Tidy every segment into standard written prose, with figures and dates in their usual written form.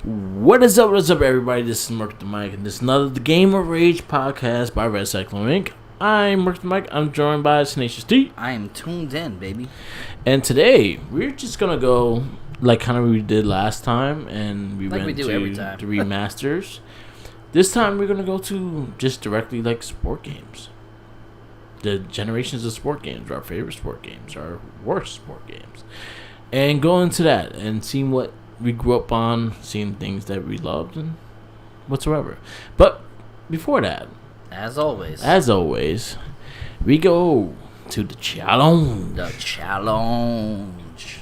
What is up, everybody? This is Merc the Mike, and this is another The Game of Rage podcast by Red Cyclone Inc. I'm Merc the Mike. I'm joined by Tenacious D. I am tuned in, baby. And today, we're just going to go like kind of we did last time, and we like went we do to every time. the remasters. This time, we're going to go to just directly like sport games. The generations of sport games, our favorite sport games, our worst sport games. And go into that and see what we grew up on, seeing things that we loved and whatsoever. But before that, as always, we go to the challenge. The challenge.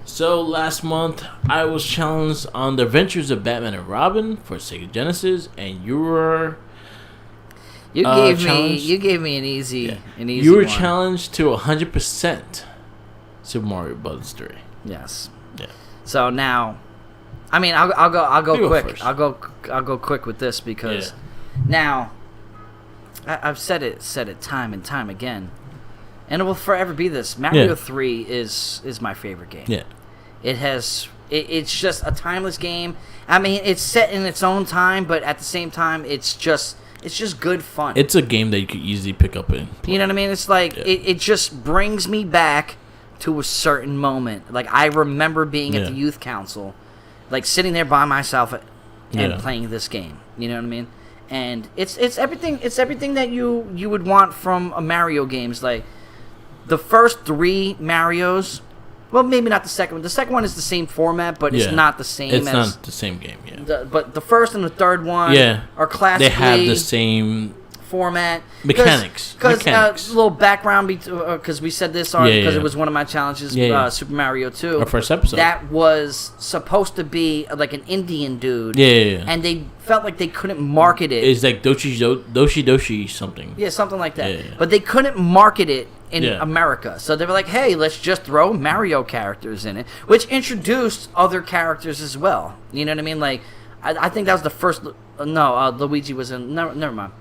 So last month, I was challenged on the Adventures of Batman and Robin for Sega Genesis, and you were you gave me an easy You were one. challenged to 100% Super Mario Bros. 3. Yes. Yeah. So now, I mean, I'll go quick. First. I'll go quick with this because now I've said it time and time again, and it will forever be this. Mario 3 is my favorite game. Yeah. It's just a timeless game. I mean, it's set in its own time, but at the same time, it's just good fun. It's a game that you could easily pick up and play. You know what I mean? It's like it just brings me back to a certain moment. Like, I remember being at the youth council, like sitting there by myself and playing this game. You know what I mean? And it's everything that you would want from a Mario games. Like the first 3 Marios, well, maybe not the second one. The second one is the same format, but it's not the same. It's not the same game. Yeah. But the first and the third one are classically. They have the same format mechanics. Because a little background, because we said this because it was one of my challenges. Super Mario 2, our first episode. That was supposed to be like an Indian dude. Yeah. And they felt like they couldn't market it. It's like Doshi something. Yeah, something like that. Yeah. But they couldn't market it in America, so they were like, "Hey, let's just throw Mario characters in it," which introduced other characters as well. You know what I mean? Like, I think that was the first. No, Luigi was in. Never mind.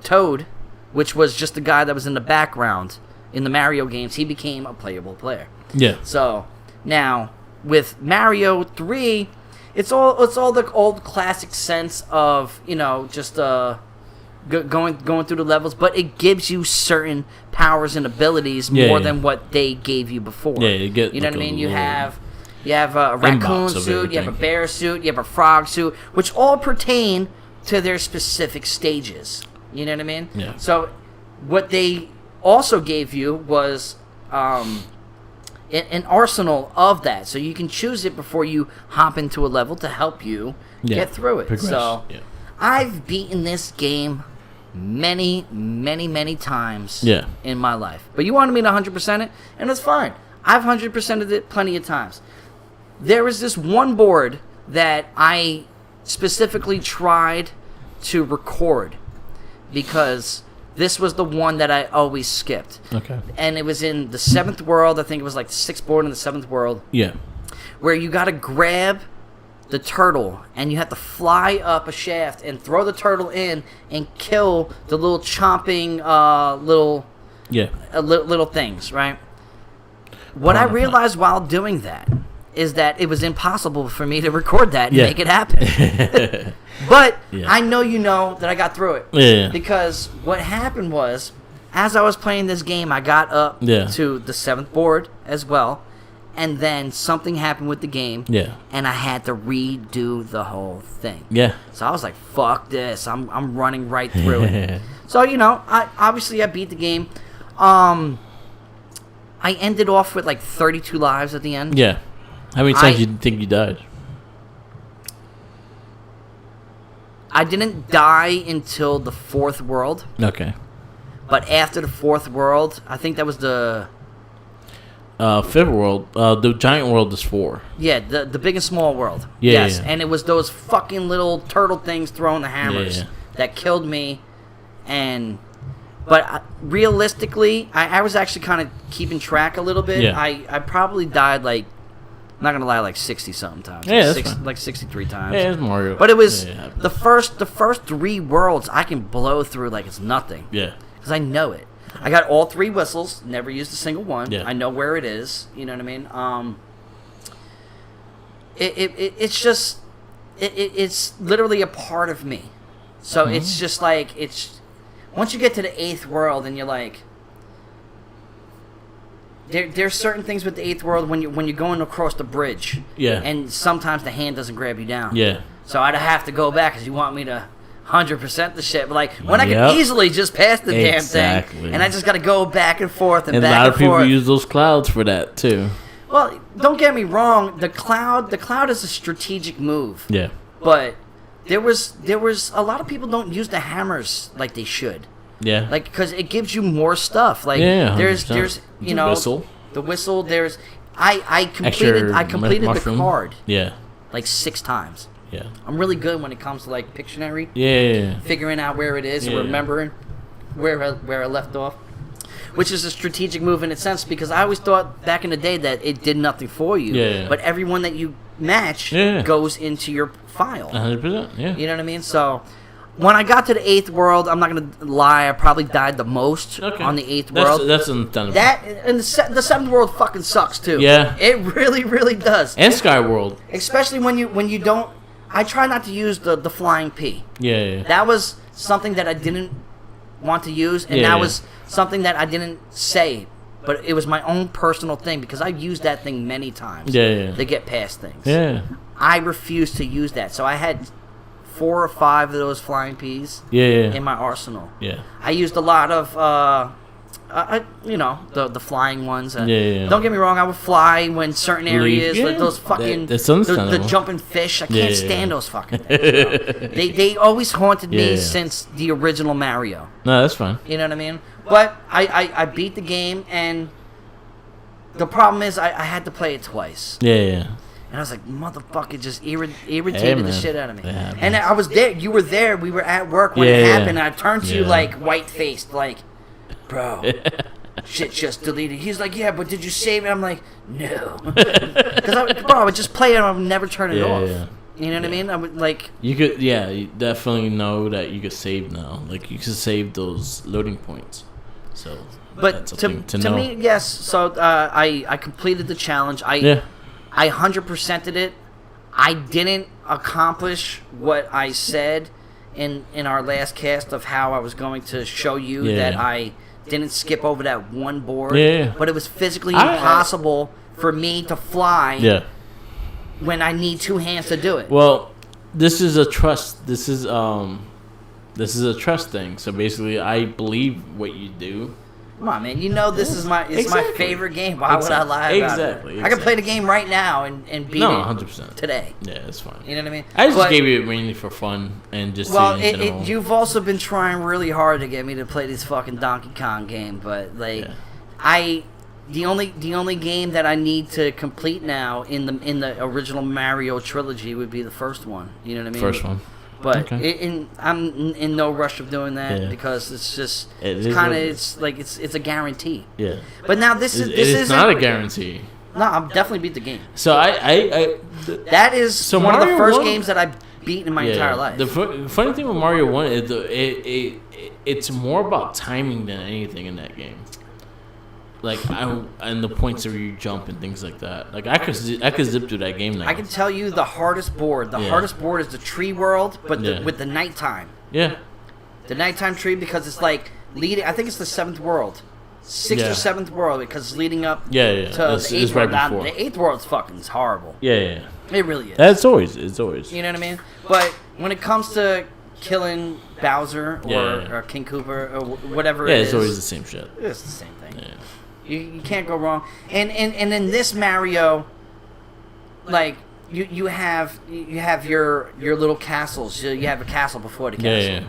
Toad, which was just the guy that was in the background in the Mario games, he became a playable player. Yeah. So now with Mario 3, it's all the old classic sense of just going through the levels, but it gives you certain powers and abilities more than what they gave you before. Yeah, you know what I mean. You have a raccoon suit, you have a bear suit, you have a frog suit, which all pertain to their specific stages. You know what I mean? Yeah. So what they also gave you was an arsenal of that. So you can choose it before you hop into a level to help you get through it. Progress. So I've beaten this game many, many, many times in my life. But you wanted me to 100% it, and it's fine. I've 100%ed it plenty of times. There is this one board that I specifically tried to record because this was the one that I always skipped. Okay. And it was in the 7th world. I think it was like the 6th board in the 7th world. Yeah. Where you got to grab the turtle and you have to fly up a shaft and throw the turtle in and kill the little chomping little things, right? What I realized while doing that is that it was impossible for me to record that and make it happen. But I know that I got through it. Yeah. Because what happened was, as I was playing this game, I got up to the 7th board as well, and then something happened with the game, and I had to redo the whole thing. Yeah. So I was like, fuck this. I'm running right through it. So, I beat the game. I ended off with like 32 lives at the end. Yeah. How many times do you think you died? I didn't die until the 4th world. Okay. But after the 4th world, I think that was the 5th world. The giant world is 4. Yeah, the big and small world. Yeah, yes, and it was those fucking little turtle things throwing the hammers that killed me. But realistically, I was actually kind of keeping track a little bit. Yeah. I probably died like, I'm not gonna lie, like 60-something times. Yeah, like 63 times. Yeah, it's Mario. But it was the first 3 worlds I can blow through like it's nothing. Yeah. Because I know it. I got all 3 whistles. Never used a single one. Yeah. I know where it is. You know what I mean? It's just it's literally a part of me. So it's just like once you get to the 8th world and you're like, there's certain things with the 8th world when you're going across the bridge. Yeah. And sometimes the hand doesn't grab you down. Yeah. So I'd have to go back because you want me to 100% the shit. But like when I can easily just pass the damn thing, and I just got to go back and forth and back and forth. A lot of people use those clouds for that too. Well, don't get me wrong. The cloud is a strategic move. Yeah. But there was a lot of people don't use the hammers like they should. Yeah. Like, because it gives you more stuff. Like, there's you know, the whistle. There's I completed the card. Yeah. Like 6 times. Yeah. I'm really good when it comes to like Pictionary. Yeah. Figuring out where it is and remembering where I left off. Which is a strategic move in a sense, because I always thought back in the day that it did nothing for you. Yeah. But everyone that you match goes into your file. 100%. Yeah. You know what I mean? So when I got to the 8th world, I'm not gonna lie, I probably died the most on the 8th world. That's understandable. That and the 7th world fucking sucks too. Yeah. It really, really does. And Skyworld. Especially when you don't. I try not to use the flying P. Yeah. That was something that I didn't want to use, and that was something that I didn't say, but it was my own personal thing because I've used that thing many times to get past things. Yeah. I refused to use that, so I had 4 or 5 of those flying Ps in my arsenal. Yeah. I used a lot of the flying ones. Don't get me wrong, I would fly when certain areas, like those fucking the jumping fish. I can't stand those fucking things. They always haunted me since the original Mario. No, that's fine. You know what I mean? But I beat the game, and the problem is I had to play it twice. Yeah. And I was like, motherfucker, just irritated the shit out of me. Yeah, and I was there. You were there. We were at work when it happened. And I turned to you like white-faced, like, bro, shit just deleted. He's like, yeah, but did you save it? I'm like, no. Because I would just play it and I would never turn it off. Yeah. You know what I mean? I would like. You could, you definitely know that you could save now. Like you could save those loading points. So, but to me, yes. So I completed the challenge. I 100%ed it. I didn't accomplish what I said in our last cast of how I was going to show you that I didn't skip over that one board. Yeah. But it was physically impossible for me to fly. Yeah. When I need 2 hands to do it. Well, this is a trust. This is a trust thing. So basically, I believe what you do. Come on, man. You know this is my favorite game. Why would I lie about it? I can play the game right now and beat it 100% today. Yeah, it's fine. You know what I mean? I just gave you it mainly for fun and just. Well, you've also been trying really hard to get me to play this fucking Donkey Kong game, but like, The only game that I need to complete now in the original Mario trilogy would be the first one. You know what I mean? First one. But I'm in no rush of doing that because it's just it's a guarantee. Yeah. But now this is not a guarantee. No, I'll definitely beat the game. So that is one of the first games that I beat in my entire life. The funny thing with Mario 1 is it's more about timing than anything in that game. Like and the points where you jump and things like that. Like I could zip through that game now. I can tell you the hardest board. The hardest board is the tree world, but with the nighttime. Yeah. The nighttime tree, because it's like leading. I think it's the 7th world, 6th or 7th world, because it's leading up. To the 8th world. Right the 8th world's fucking horrible. Yeah. It really is. It's always. You know what I mean? But when it comes to killing Bowser or King Koopa or whatever it is, it's always the same shit. It's the same thing. Yeah. You can't go wrong. And in this Mario, like you have your little castles. You have a castle before the castle. Yeah.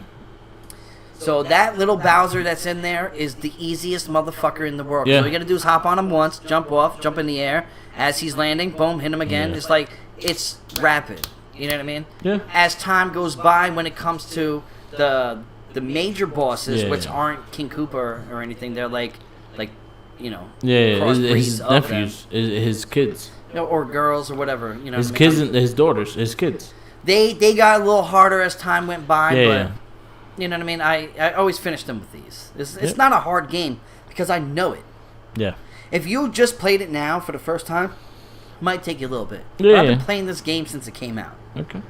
So that little Bowser that's in there is the easiest motherfucker in the world. So all you gotta do is hop on him once, jump off, jump in the air. As he's landing, boom, hit him again. Yeah. It's like it's rapid. You know what I mean? Yeah. As time goes by, when it comes to the major bosses, which aren't King Koopa or anything, they're like. His nephews, his kids, or girls, or whatever. You know, his kids and his daughters, his kids. They got a little harder as time went by, but you know what I mean. I always finish them with these. It's not a hard game because I know it. Yeah. If you just played it now for the first time, it might take you a little bit. Yeah. I've been playing this game since it came out. Okay.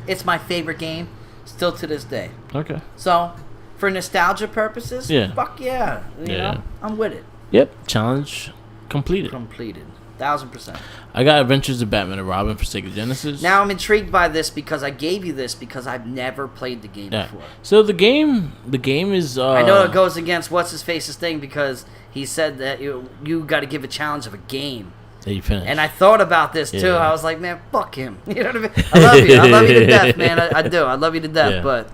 It's my favorite game, still to this day. Okay. So, for nostalgia purposes, fuck yeah. You know, I'm with it. Yep. Challenge completed. 1,000%. I got Adventures of Batman and Robin for Sega Genesis. Now I'm intrigued by this because I gave you this because I've never played the game before. So the game is. I know it goes against what's his face's thing because he said that you got to give a challenge of a game. That you finished. And I thought about this too. I was like, man, fuck him. You know what I mean? I love you. I love you to death, man. I do. I love you to death. But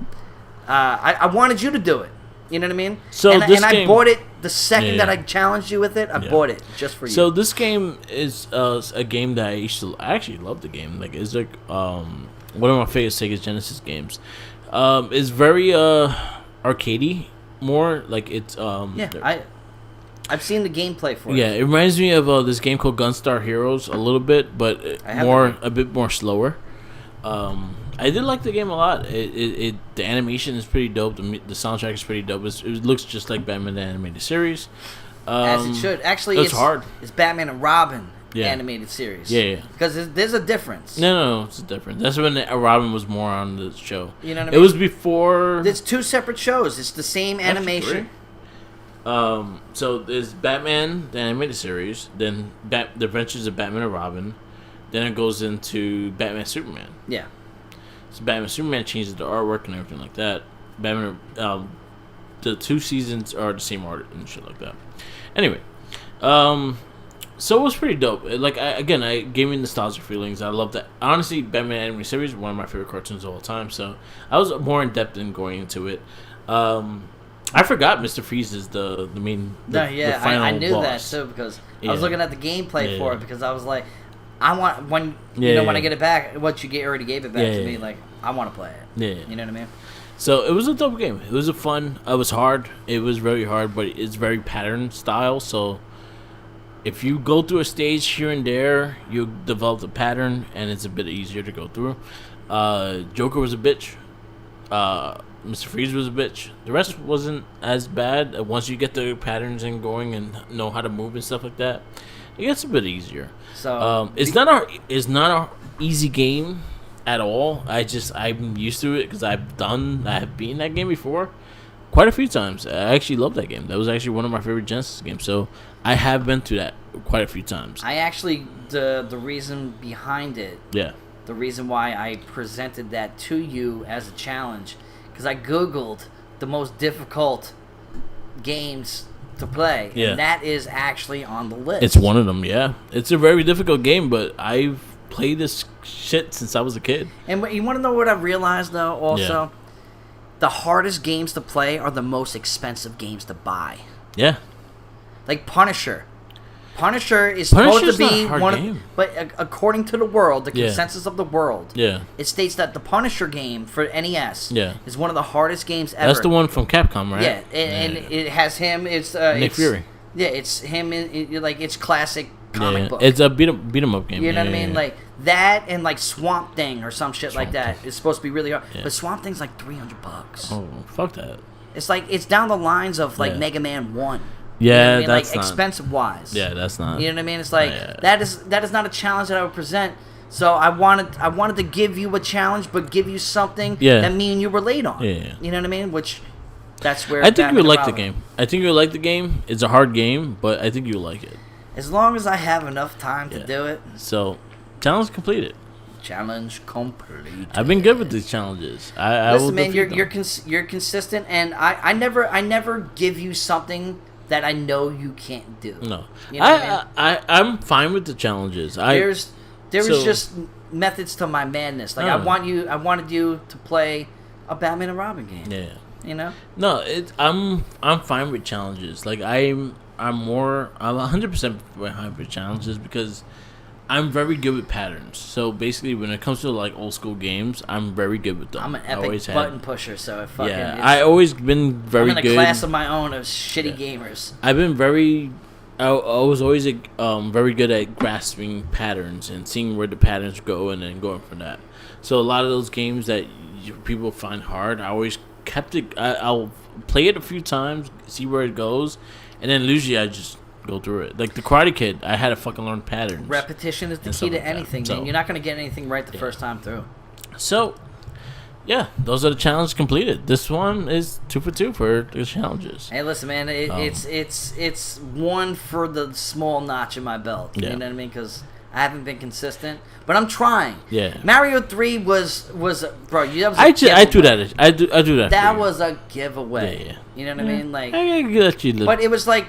I wanted you to do it. You know what I mean? So and this game, I bought it the second that I challenged you with it. I bought it just for you. So this game is a game that I actually love the game. Like it's like one of my favorite Sega Genesis games. It's very arcadey, more like it's I've seen the gameplay for it. Yeah, it reminds me of this game called Gunstar Heroes a little bit, but a bit more slower. I did like the game a lot. The animation is pretty dope. The soundtrack is pretty dope. It looks just like Batman the Animated Series. As it should. Actually, it's hard. It's Batman and Robin animated series. Yeah. Because there's a difference. No, it's a difference. That's when Robin was more on the show. You know what I mean? It was before. It's two separate shows. It's the same animation. So there's Batman the Animated Series, then The Adventures of Batman and Robin, then it goes into Batman Superman. Yeah. So Batman Superman changes the artwork and everything like that. Batman, the two seasons are the same art and shit like that. Anyway, so it was pretty dope. I gave me nostalgic feelings. I love that. Honestly, Batman Animated Series is one of my favorite cartoons of all time. So I was more in depth in going into it. I forgot Mr. Freeze is the main. The final I knew boss. that too because I was looking at the gameplay for it because I was like, I want when I get it back, already gave it back to me. Like I want to play it. Yeah, you know what I mean. So it was a dope game. It was fun. It was hard. It was very hard, but it's very pattern style. So if you go through a stage here and there, you develop the pattern, and it's a bit easier to go through. Joker was a bitch. Mr. Freeze was a bitch. The rest wasn't as bad. Once you get the patterns and going and know how to move and stuff like that, it gets a bit easier. So it's not a easy game at all. I'm used to it because I have beaten that game before quite a few times. I actually love that game. That was actually one of my favorite Genesis games. So I have been through that quite a few times. I actually the reason behind it. Yeah. The reason why I presented that to you as a challenge. Because I Googled the most difficult games to play. Yeah. And that is actually on the list. It's one of them, yeah. It's a very difficult game, but I've played this shit since I was a kid. And you want to know what I've realized, though, also? Yeah. The hardest games to play are the most expensive games to buy. Yeah. Like Punisher. Punisher is supposed to be one, but according to the world, the consensus of the world, it states that the Punisher game for NES is one of the hardest games ever. That's the one from Capcom, right? Yeah, and it has him. It's Nick Fury. Yeah, it's him. It's classic comic book. It's a beat 'em up game. You know what I mean? Like that and like Swamp Thing or some shit like that is supposed to be really hard. But Swamp Thing's like $300. Oh, fuck that. It's down the lines of like Mega Man 1. Yeah, you know what I mean? that's like expensive wise. Yeah, that's not. You know what I mean? It's like that is not a challenge that I would present. So I wanted to give you a challenge, but give you something that me and you relate on. Yeah. You know what I mean? Which that's where I think you would like the game. I think you would like the game. It's a hard game, but I think you would like it. As long as I have enough time to do it. So, challenge completed. Challenge completed. I've been good with these challenges. Listen, man, you're consistent, and I never give you something that I know you can't do. No, you know I'm fine with the challenges. There was just methods to my madness. Like I wanted you to play a Batman and Robin game. Yeah, you know. No, I'm fine with challenges. Like I'm 100% behind with challenges because I'm very good with patterns. So basically, when it comes to like old school games, I'm very good with them. I'm an epic button pusher, so it fucking I always been very good. I'm in a class of my own of shitty gamers. I've been I was always very good at grasping patterns and seeing where the patterns go and then going for that. So a lot of those games that people find hard, I always kept it. I'll play it a few times, see where it goes, and then usually I just go through it. Like the Karate Kid, I had to fucking learn patterns. Repetition is the key to anything, man. You're not going to get anything right the first time through. So, yeah, those are the challenges completed. This one is 2 for 2 for the challenges. Hey, listen, man, it's one for the small notch in my belt. Yeah. You know what I mean? Because I haven't been consistent, but I'm trying. Yeah. Mario 3 was bro. That was I do that. I do that. That was a giveaway. Yeah. You know what I mean? Like, I gotta let you live. but it was like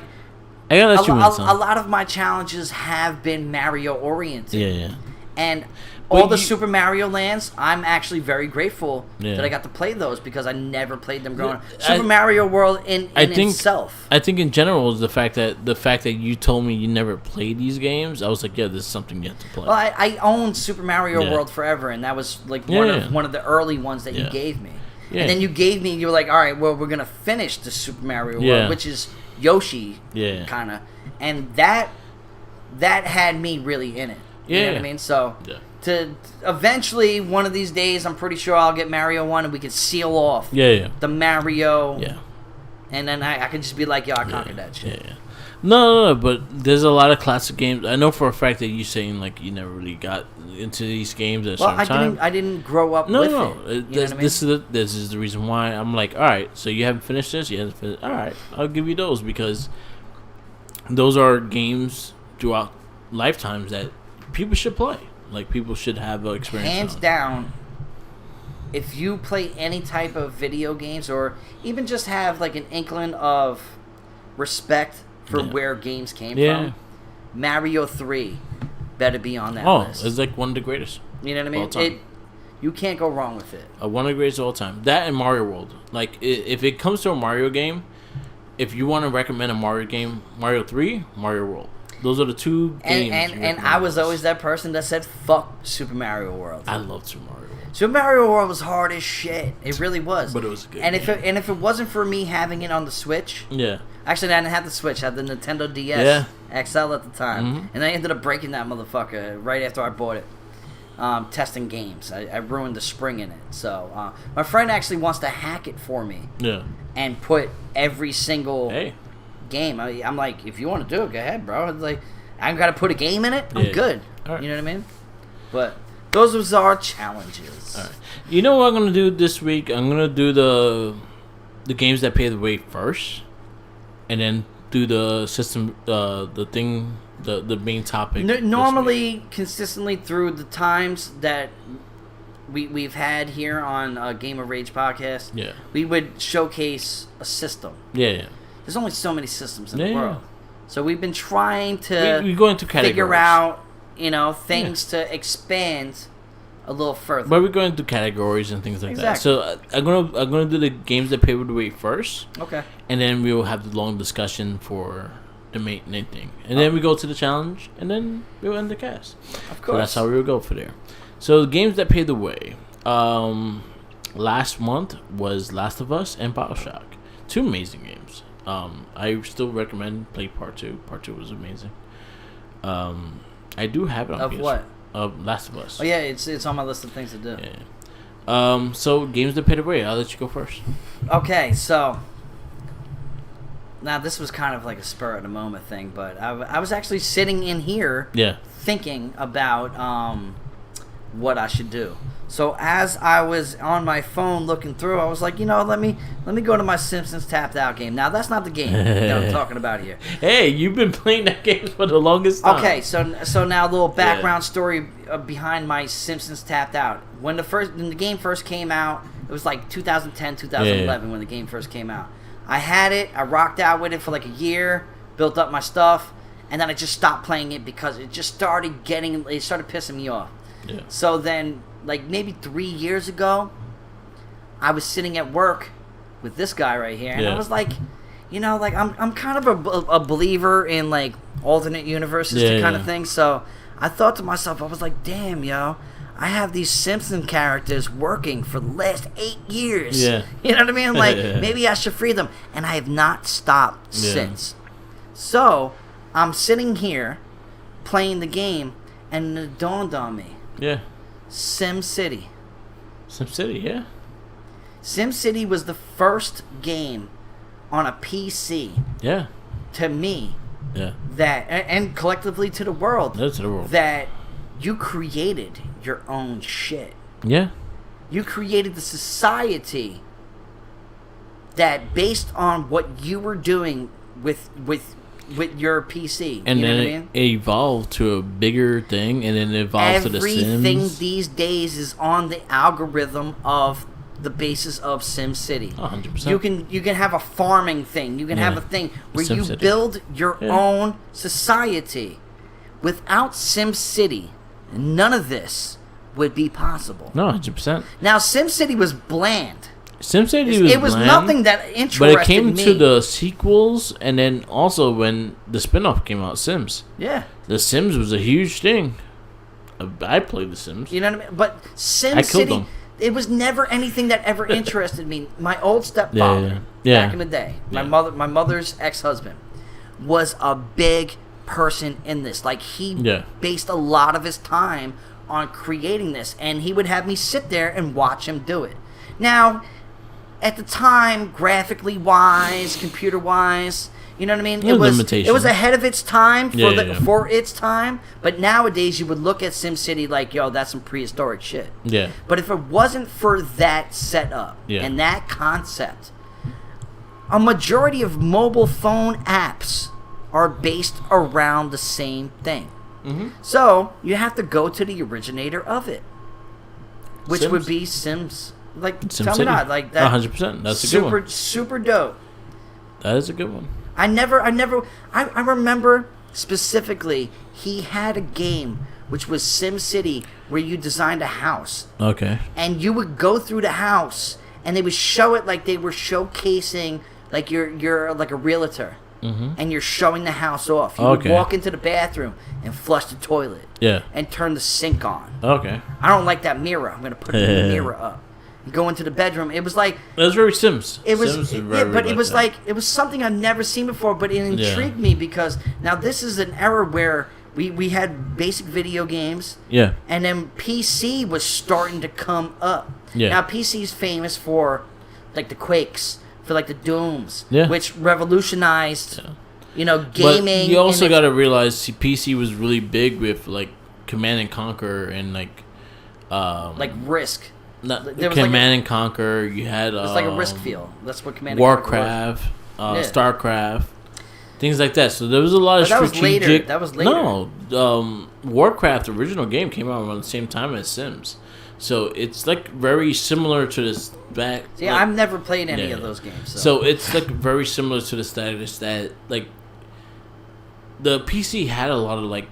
I gotta let you win, a lot of my challenges have been Mario oriented. Yeah. And all the Super Mario lands, I'm actually very grateful that I got to play those because I never played them growing up. Super Mario World in itself. I think in general is the fact that you told me you never played these games. I was like, yeah, this is something you have to play. Well, I owned Super Mario World forever, and that was like one of the early ones that you gave me. Yeah. And then you were like, all right, well, we're gonna finish the Super Mario World, which is Yoshi, kind of, and that had me really in it. You know what I mean? So. Yeah. To eventually, one of these days, I'm pretty sure I'll get Mario 1 and we can seal off the Mario. Yeah. And then I can just be like, yo, I conquered that shit. Yeah. No, but there's a lot of classic games. I know for a fact that you're saying, like, you never really got into these games at a certain time. I didn't grow up with it. No. This is the reason why I'm like, all right, so you haven't finished this? You haven't finished. All right, I'll give you those because those are games throughout lifetimes that people should play. Like, people should have an experience. Hands down, if you play any type of video games or even just have, like, an inkling of respect for where games came from, Mario 3 better be on that list. It's like one of the greatest. You know what I mean? You can't go wrong with it. One of the greatest of all time. That and Mario World. Like, if it comes to a Mario game, if you want to recommend a Mario game, Mario 3, Mario World. Those are the two games. And I was always that person that said, fuck Super Mario World. I love Super Mario World. Super Mario World was hard as shit. It really was. But it was a good game. If it wasn't for me having it on the Switch... Yeah. Actually, I didn't have the Switch. I had the Nintendo DS XL at the time. Mm-hmm. And I ended up breaking that motherfucker right after I bought it. Testing games. I ruined the spring in it. So, my friend actually wants to hack it for me. Yeah. And put every single... game. I'm like, if you want to do it, go ahead, bro. It's like, I got to put a game in it. I'm good. Right. You know what I mean? But those was our challenges. All right. You know what I'm gonna do this week? I'm gonna do the games that pay the way first, and then do the system, the main topic. Normally, consistently through the times that we've had here on Game of Rage podcast, we would showcase a system. Yeah. There's only so many systems in the world. So we've been trying to we go into figure out, things to expand a little further. But we're going into categories and things like that. So I'm gonna do the games that pay the way first. Okay. And then we will have the long discussion for the main thing. And then we go to the challenge, and then we'll end the cast. Of course. So that's how we will go for there. So the games that pay the way. Last month was Last of Us and Bioshock. Two amazing games. I still recommend play Part 2. Part 2 was amazing. I do have it on PS4. Of what? Last of Us. Oh yeah, it's on my list of things to do. Yeah. So games that pay the way. I'll let you go first. Okay, so now this was kind of like a spur of the moment thing, but I was actually sitting in here, thinking about what I should do. So as I was on my phone looking through, I was like, let me go to my Simpsons Tapped Out game. Now that's not the game that I'm talking about here. Hey, you've been playing that game for the longest time. Okay, so now a little background story behind my Simpsons Tapped Out. When the game first came out, it was like 2010, 2011 when the game first came out. I had it, I rocked out with it for like a year, built up my stuff, and then I just stopped playing it because it just started pissing me off. Yeah. So then, like maybe 3 years ago, I was sitting at work with this guy right here, and I was like, I'm kind of a believer in like alternate universes kind of thing. So I thought to myself, I was like, damn, yo, I have these Simpson characters working for the last 8 years. Yeah. You know what I mean? Like maybe I should free them, and I have not stopped since. So I'm sitting here playing the game, and it dawned on me. Yeah. SimCity. SimCity, yeah. SimCity was the first game on a PC. Yeah. To me. Yeah. That and collectively to the world. Yeah, to the world. That you created your own shit. Yeah. You created the society that based on what you were doing with your PC. And you know then what I mean? it evolved to a bigger thing, and then it evolved to the Sims. Everything these days is on the algorithm of the basis of SimCity. 100%. You can have a farming thing. You can have a thing where you SimCity. build your own society. Without SimCity, none of this would be possible. No, 100%. Now, SimCity was bland. SimCity was bland, nothing that interested me. but it came to the sequels, and then also when the spinoff came out, Sims. Yeah. The Sims was a huge thing. I played The Sims. You know what I mean? But I killed SimCity, them. it was never anything that ever interested me. My old stepfather, back in the day, my mother's ex-husband, was a big person in this. Like, he based a lot of his time on creating this, and he would have me sit there and watch him do it. Now, at the time, graphically wise, computer wise, you know what I mean? It was ahead of its time for its time. But nowadays, you would look at SimCity like, yo, that's some prehistoric shit. Yeah. But if it wasn't for that setup and that concept, a majority of mobile phone apps are based around the same thing. Mm-hmm. So you have to go to the originator of it, which Sims. would be Sims. Like, SimCity. tell me not like that. 100%. That's a good one. Super dope. That is a good one. I remember specifically he had a game which was SimCity where you designed a house. Okay. And you would go through the house and they would show it like they were showcasing like you're like a realtor. Mm-hmm. And you're showing the house off. You would walk into the bathroom and flush the toilet. Yeah. And turn the sink on. Okay. I don't like that mirror. I'm gonna put the mirror up. Go into the bedroom. It was like it was very Sims. It was, Sims but it was like it was something I've never seen before. But it intrigued me because now this is an era where we had basic video games. Yeah. And then PC was starting to come up. Yeah. Now PC's famous for like the Quakes, for like the Dooms, which revolutionized, gaming. But you also got to realize PC was really big with like Command and Conquer and like Risk. Command and Conquer. You had it's like a Risk feel. That's what Command Warcraft, and Conquer was. Starcraft, things like that. So there was a lot of strategic. That was later. No, Warcraft original game came out around the same time as Sims. So it's like very similar to this back. See, I've never played any of those games. So it's like very similar to the status that like the PC had a lot of like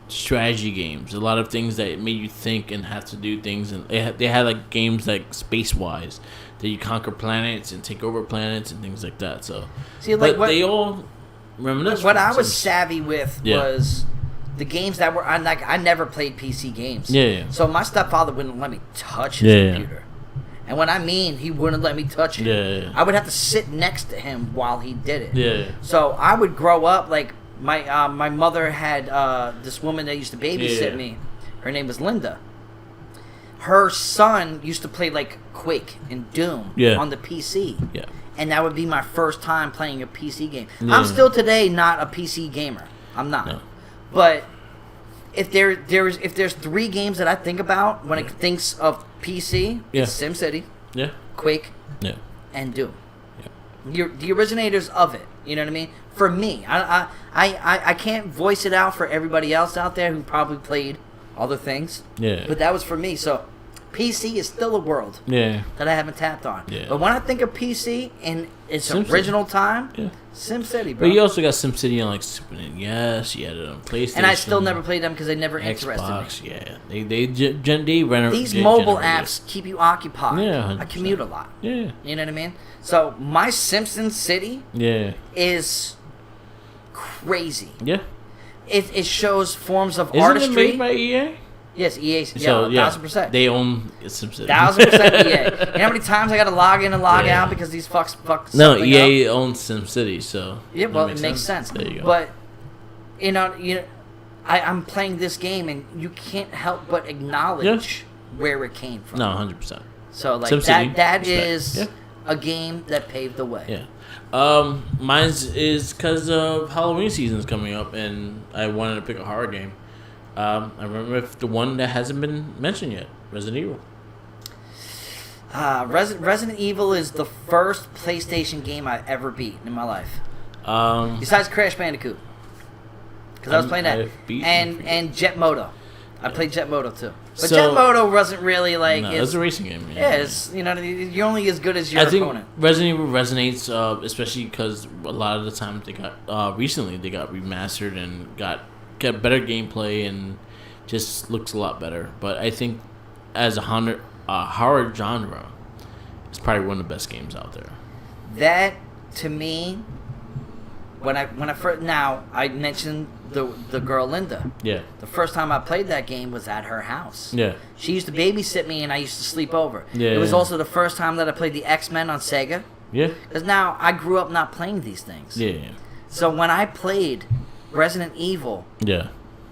strategy games, a lot of things that made you think and have to do things, and they had like games like Space Wise that you conquer planets and take over planets and things like that. So see, like they all reminisce. What I was savvy with was the games that were I never played PC games. Yeah. So my stepfather wouldn't let me touch his computer. And when I mean he wouldn't let me touch it, I would have to sit next to him while he did it. Yeah. So I would grow up like my mother had this woman that used to babysit me. Her name was Linda. Her son used to play like Quake and Doom on the PC. Yeah. And that would be my first time playing a PC game. Yeah. I'm still today not a PC gamer. I'm not. No. But if there's three games that I think about when it thinks of PC, it's SimCity, Quake, and Doom. Yeah. The originators of it. You know what I mean? For me, I can't voice it out for everybody else out there who probably played other things. Yeah. But that was for me. So PC is still a world that I haven't tapped on. Yeah. But when I think of PC in its original time, SimCity, bro. But you also got SimCity on like Super NES. You had it on PlayStation. And I still never played them because they never interested me. They run these mobile apps keep you occupied. Yeah, 100%. I commute a lot. Yeah. You know what I mean? So my Simpsons City is crazy. Yeah. It shows forms of artistry. Isn't it made by EA? Yes, EA. So, 1,000%. They own SimCity. 1,000% EA. You know how many times I got to log in and log out because these fucks. No, EA owns SimCity, so it makes sense. There you go. But I'm playing this game and you can't help but acknowledge where it came from. No, 100%. So like SimCity, that is a game that paved the way. Yeah. Mine's is because of Halloween season's coming up, and I wanted to pick a horror game. I remember the one that hasn't been mentioned yet, Resident Evil. Resident Evil is the first PlayStation game I've ever beat in my life. Besides Crash Bandicoot. Because I was playing that. And Jet Moto. I played Jet Moto too. But Jet Moto wasn't really like... No, it's a racing game. Yeah, it's, you're only as good as your opponent. I think Resident Evil resonates, especially because a lot of the time they got... recently they got remastered and got better gameplay and just looks a lot better. But I think as a horror genre, it's probably one of the best games out there. That, to me... When I first... Now, I mentioned the girl Linda. Yeah. The first time I played that game was at her house. Yeah. She used to babysit me and I used to sleep over. Yeah. It was also the first time that I played the X-Men on Sega. Yeah. Because now, I grew up not playing these things. Yeah. So when I played Resident Evil... Yeah.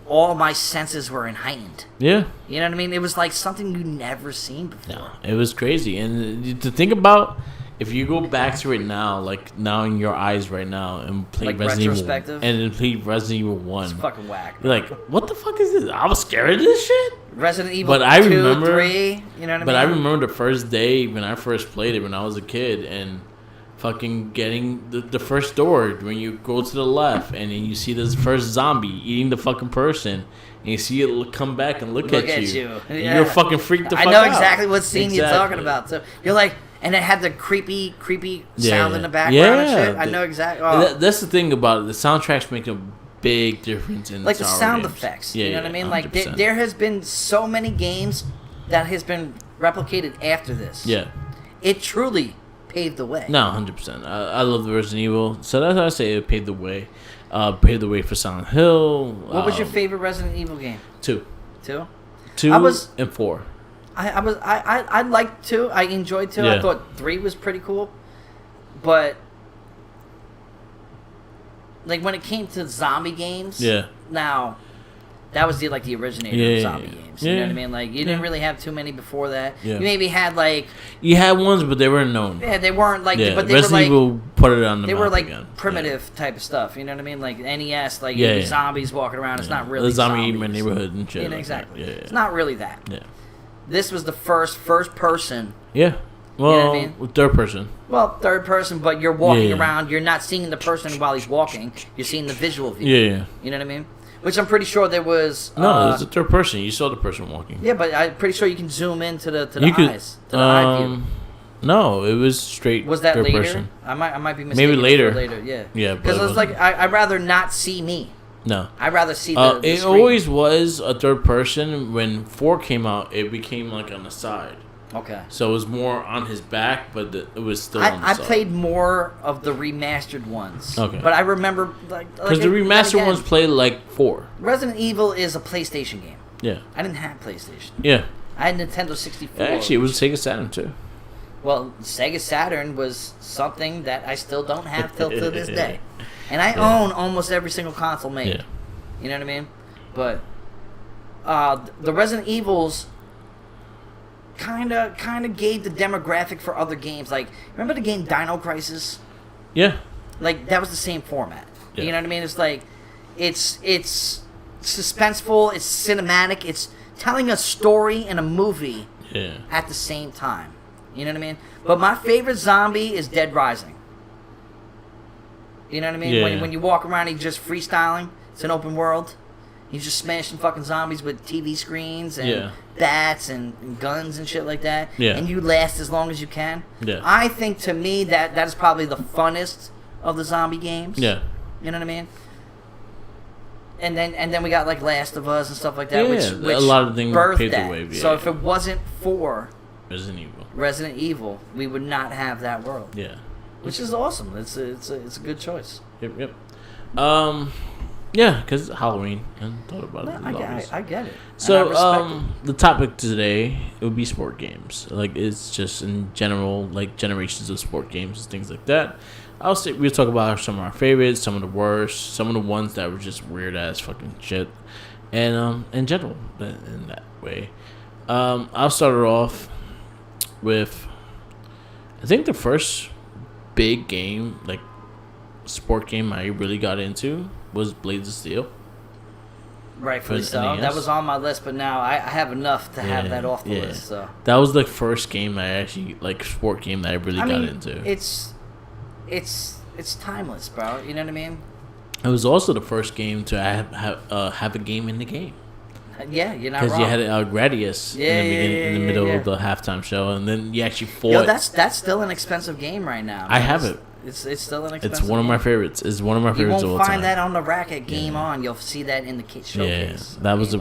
All my senses were heightened. Yeah. You know what I mean? It was like something you'd never seen before. No, it was crazy. And to think about... If you go back to it now, like now in your eyes right now, and play like Resident Evil, and then play Resident Evil 1, it's fucking whack. You're like, what the fuck is this? I was scared of this shit. Resident Evil but I 2, remember, 3, you know what I mean? But I remember the first day when I first played it when I was a kid, and fucking getting the first door when you go to the left, and then you see this first zombie eating the fucking person. And you see it come back and look at you. Yeah. You're fucking freaked the fuck out. I know exactly what scene you're talking about. So you're like, and it had the creepy sound in the background and shit. I know exactly. Oh. That's the thing about it. The soundtracks make a big difference in like the sound games. effects. Yeah, you know what I mean? 100%. Like there has been so many games that has been replicated after this. Yeah, it truly paved the way. No, 100%. I love the Resident Evil, so that's why I say it paved the way. Paved the way for Silent Hill. What was your favorite Resident Evil game? 2. 2? 2 and 4. I liked 2. I enjoyed 2. Yeah. I thought 3 was pretty cool. But like when it came to zombie games, now that was the originator of zombie games. You know what I mean? Like you didn't really have too many before that. Yeah. You maybe had you had ones, but they weren't known. Yeah, they weren't but they Resident were Evil put it on the they map were again. primitive type of stuff. You know what I mean? Like NES, zombies walking around. It's not really the zombie zombies. in my neighborhood and shit. Exactly. Yeah. It's not really that. Yeah. This was the first person. Yeah. Well, you know what I mean? Third person. Well, third person, but you're walking around. You're not seeing the person while he's walking. You're seeing the visual view. Yeah. You know what I mean? Which I'm pretty sure there was... No, it's a third person. You saw the person walking. Yeah, but I'm pretty sure you can zoom into the eyes. To the eye view. No, it was straight was that third later? person. I might be mistaken. Maybe later. Yeah. Yeah, because it's like, I'd rather not see me. No. I'd rather see the it screen. always was a third person. When 4 came out, it became like on the side. Okay. So it was more on his back, but it was still on the side. I played more of the remastered ones. Okay. But I remember... Because the remastered ones played like 4. Resident Evil is a PlayStation game. Yeah. I didn't have PlayStation. Yeah. I had Nintendo 64. Actually, it was Sega Saturn, too. Well, Sega Saturn was something that I still don't have till to this day. And I own almost every single console made. Yeah. You know what I mean? But the Resident Evils kind of gave the demographic for other games. Like, remember the game Dino Crisis? Yeah. Like, that was the same format. Yeah. You know what I mean? It's like, it's suspenseful, it's cinematic, it's telling a story in a movie at the same time. You know what I mean? But my favorite zombie is Dead Rising. You know what I mean? Yeah. When you walk around, he's just freestyling. It's an open world. He's just smashing fucking zombies with TV screens and bats and guns and shit like that. Yeah. And you last as long as you can. Yeah. I think, to me, that is probably the funnest of the zombie games. Yeah. You know what I mean? And then we got like Last of Us and stuff like that, which a lot of things birthed paved that. the way. Yeah, so if it wasn't for Resident Evil, we would not have that world. Yeah. Which is awesome. It's a good choice. Yep. Yeah, because Halloween. I thought about it. I get it. So, the topic today, it would be sport games. Like, it's just in general, like, generations of sport games and things like that. We'll talk about some of our favorites, some of the worst, some of the ones that were just weird-ass fucking shit. And, in general, in that way. I'll start it off with, I think the first big game, like, sport game I really got into was Blades of Steel. Rightfully so. NES. That was on my list, but now I have enough to have that off the list. So that was the first game I actually sport game that I really got into. It's timeless, bro. You know what I mean? It was also the first game to have a game in the game. Yeah, you're not wrong. Because you had Gradius in the middle of the halftime show, and then you actually fought. Yo, that's still an expensive game right now. I have it. It's still an expensive. It's one of my favorites. It's one of my favorites of all time. You won't find that on the rack at Game On. You'll see that in the showcase. Yeah, that was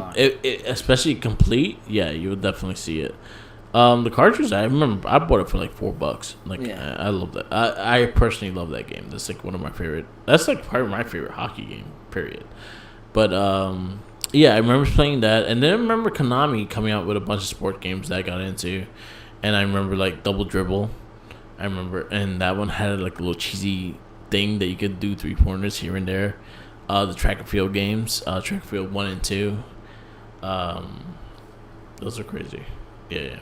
especially complete. Yeah, you would definitely see it. The cartridge, I remember I bought it for like $4. I love that. I personally love that game. That's like one of my favorite. That's like probably my favorite hockey game. Period. But yeah, I remember playing that, and then I remember Konami coming out with a bunch of sport games that I got into, and I remember like Double Dribble. I remember, and that one had like a little cheesy thing that you could do 3-pointers here and there. The track and field games, track and field 1 and 2. Those are crazy. Yeah.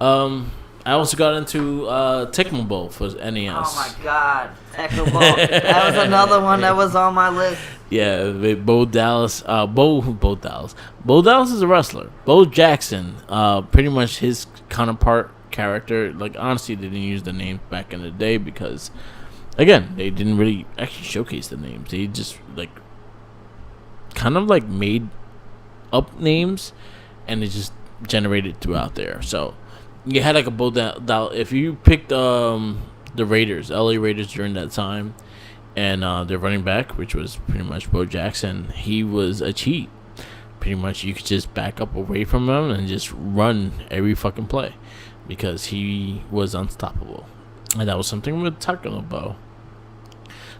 I also got into Tecmo Bowl for NES. Oh my god, Tecmo Bowl! That was another one that was on my list. Yeah, Bo Dallas. Bo Dallas. Bo Dallas is a wrestler. Bo Jackson, pretty much his counterpart character. Like, honestly, they didn't use the names back in the day because, again, they didn't really actually showcase the names. They just kind of made up names, and it just generated throughout there. So you had like a Bo Dallas. If you picked the Raiders, LA Raiders during that time, and their running back, which was pretty much Bo Jackson, he was a cheat. Pretty much, you could just back up away from him and just run every fucking play because he was unstoppable. And that was something with Tecmo Bowl.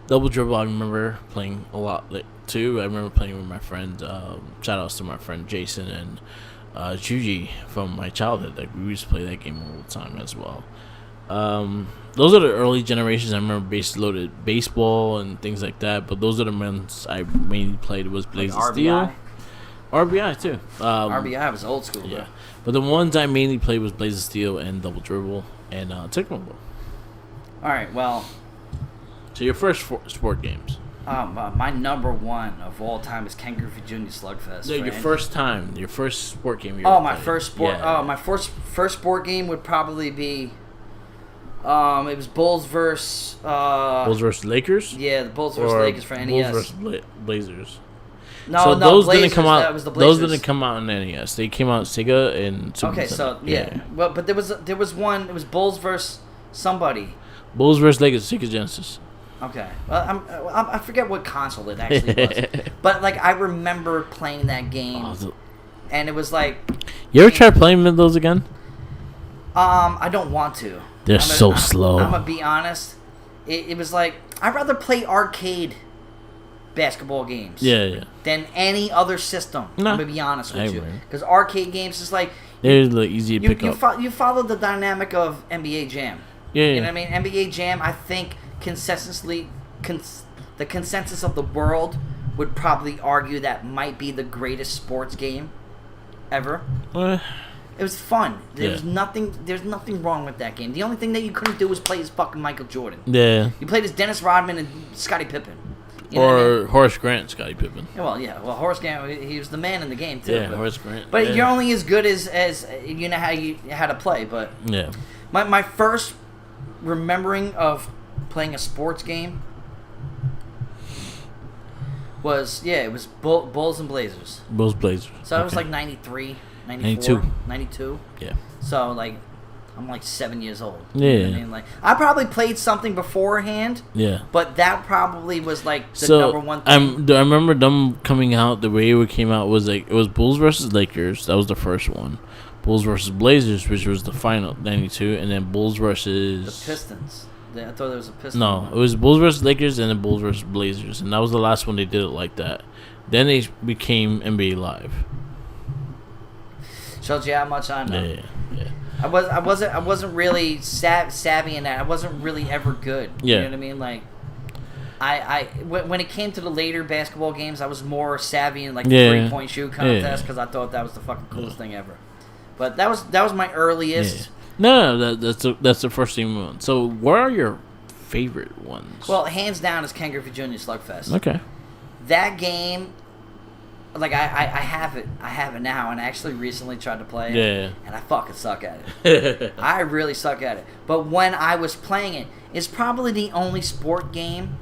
Double Dribble, I remember playing a lot too. I remember playing with my friend. Shout outs to my friend Jason and Juji from my childhood. Like, we used to play that game all the time as well. Those are the early generations. I remember base-loaded baseball and things like that. But those are the ones I mainly played was Blaze of Steel. RBI too. RBI was old school. Yeah, but the ones I mainly played was Blaze of Steel and Double Dribble and Tecmo Bowl. All right, well. So your first sport games. My number one of all time is Ken Griffey Jr. Slugfest. No, your first sport game. My first sport. Yeah. My first sport game would probably be. It was Bulls versus. Bulls versus Lakers. Yeah, the Bulls versus Lakers for NES. Bulls versus Blazers. No, those Blazers, didn't come out. That was the Blazers. Those didn't come out in NES. They came out Sega and Super Okay, so yeah. But there was one. It was Bulls versus somebody. Bulls versus Lakers, Sega Genesis. Okay, well, I forget what console it actually was, but I remember playing that game, and it was like. You ever try playing those again? I don't want to. They're so slow. I'm gonna be honest. It was like I'd rather play arcade basketball games. Yeah. Than any other system. No. I'm gonna be honest with you, because arcade games is like. They're easy to pick up. You follow the dynamic of NBA Jam. Yeah. You know what I mean? NBA Jam, I think. The consensus of the world would probably argue that might be the greatest sports game ever. It was fun. There's nothing wrong with that game. The only thing that you couldn't do was play as fucking Michael Jordan. Yeah. You played as Dennis Rodman and Scottie Pippen. Or Horace Grant, Scottie Pippen. Well, Horace Grant, he was the man in the game too. Yeah, Horace Grant. But you're only as good as you know how to play. But yeah, my first remembering of playing a sports game was Bulls and Blazers. Bulls Blazers. So it was 93, 94, 92. Yeah. So I'm 7 years old. Yeah. You know what I mean? I probably played something beforehand. Yeah. But that probably was the number one thing. I remember them coming out. The way it came out was it was Bulls versus Lakers. That was the first one. Bulls versus Blazers, which was the final 92, and then Bulls versus the Pistons. I thought there was a Pistons. No, it was Bulls versus Lakers and then Bulls versus Blazers, and that was the last one they did it like that. Then they became NBA Live. Shows you how much I know. Yeah. I wasn't really savvy in that. I wasn't really ever good. Yeah. You know what I mean? When it came to the later basketball games, I was more savvy in the 3-point shoot contest because I thought that was the fucking coolest thing ever. But that was my earliest. Yeah. No, that's the first thing we want. So, what are your favorite ones? Well, hands down is Ken Griffey Jr. Slugfest. Okay. That game like I have it now, and I actually recently tried to play it, and I fucking suck at it. I really suck at it. But when I was playing it, it's probably the only sport game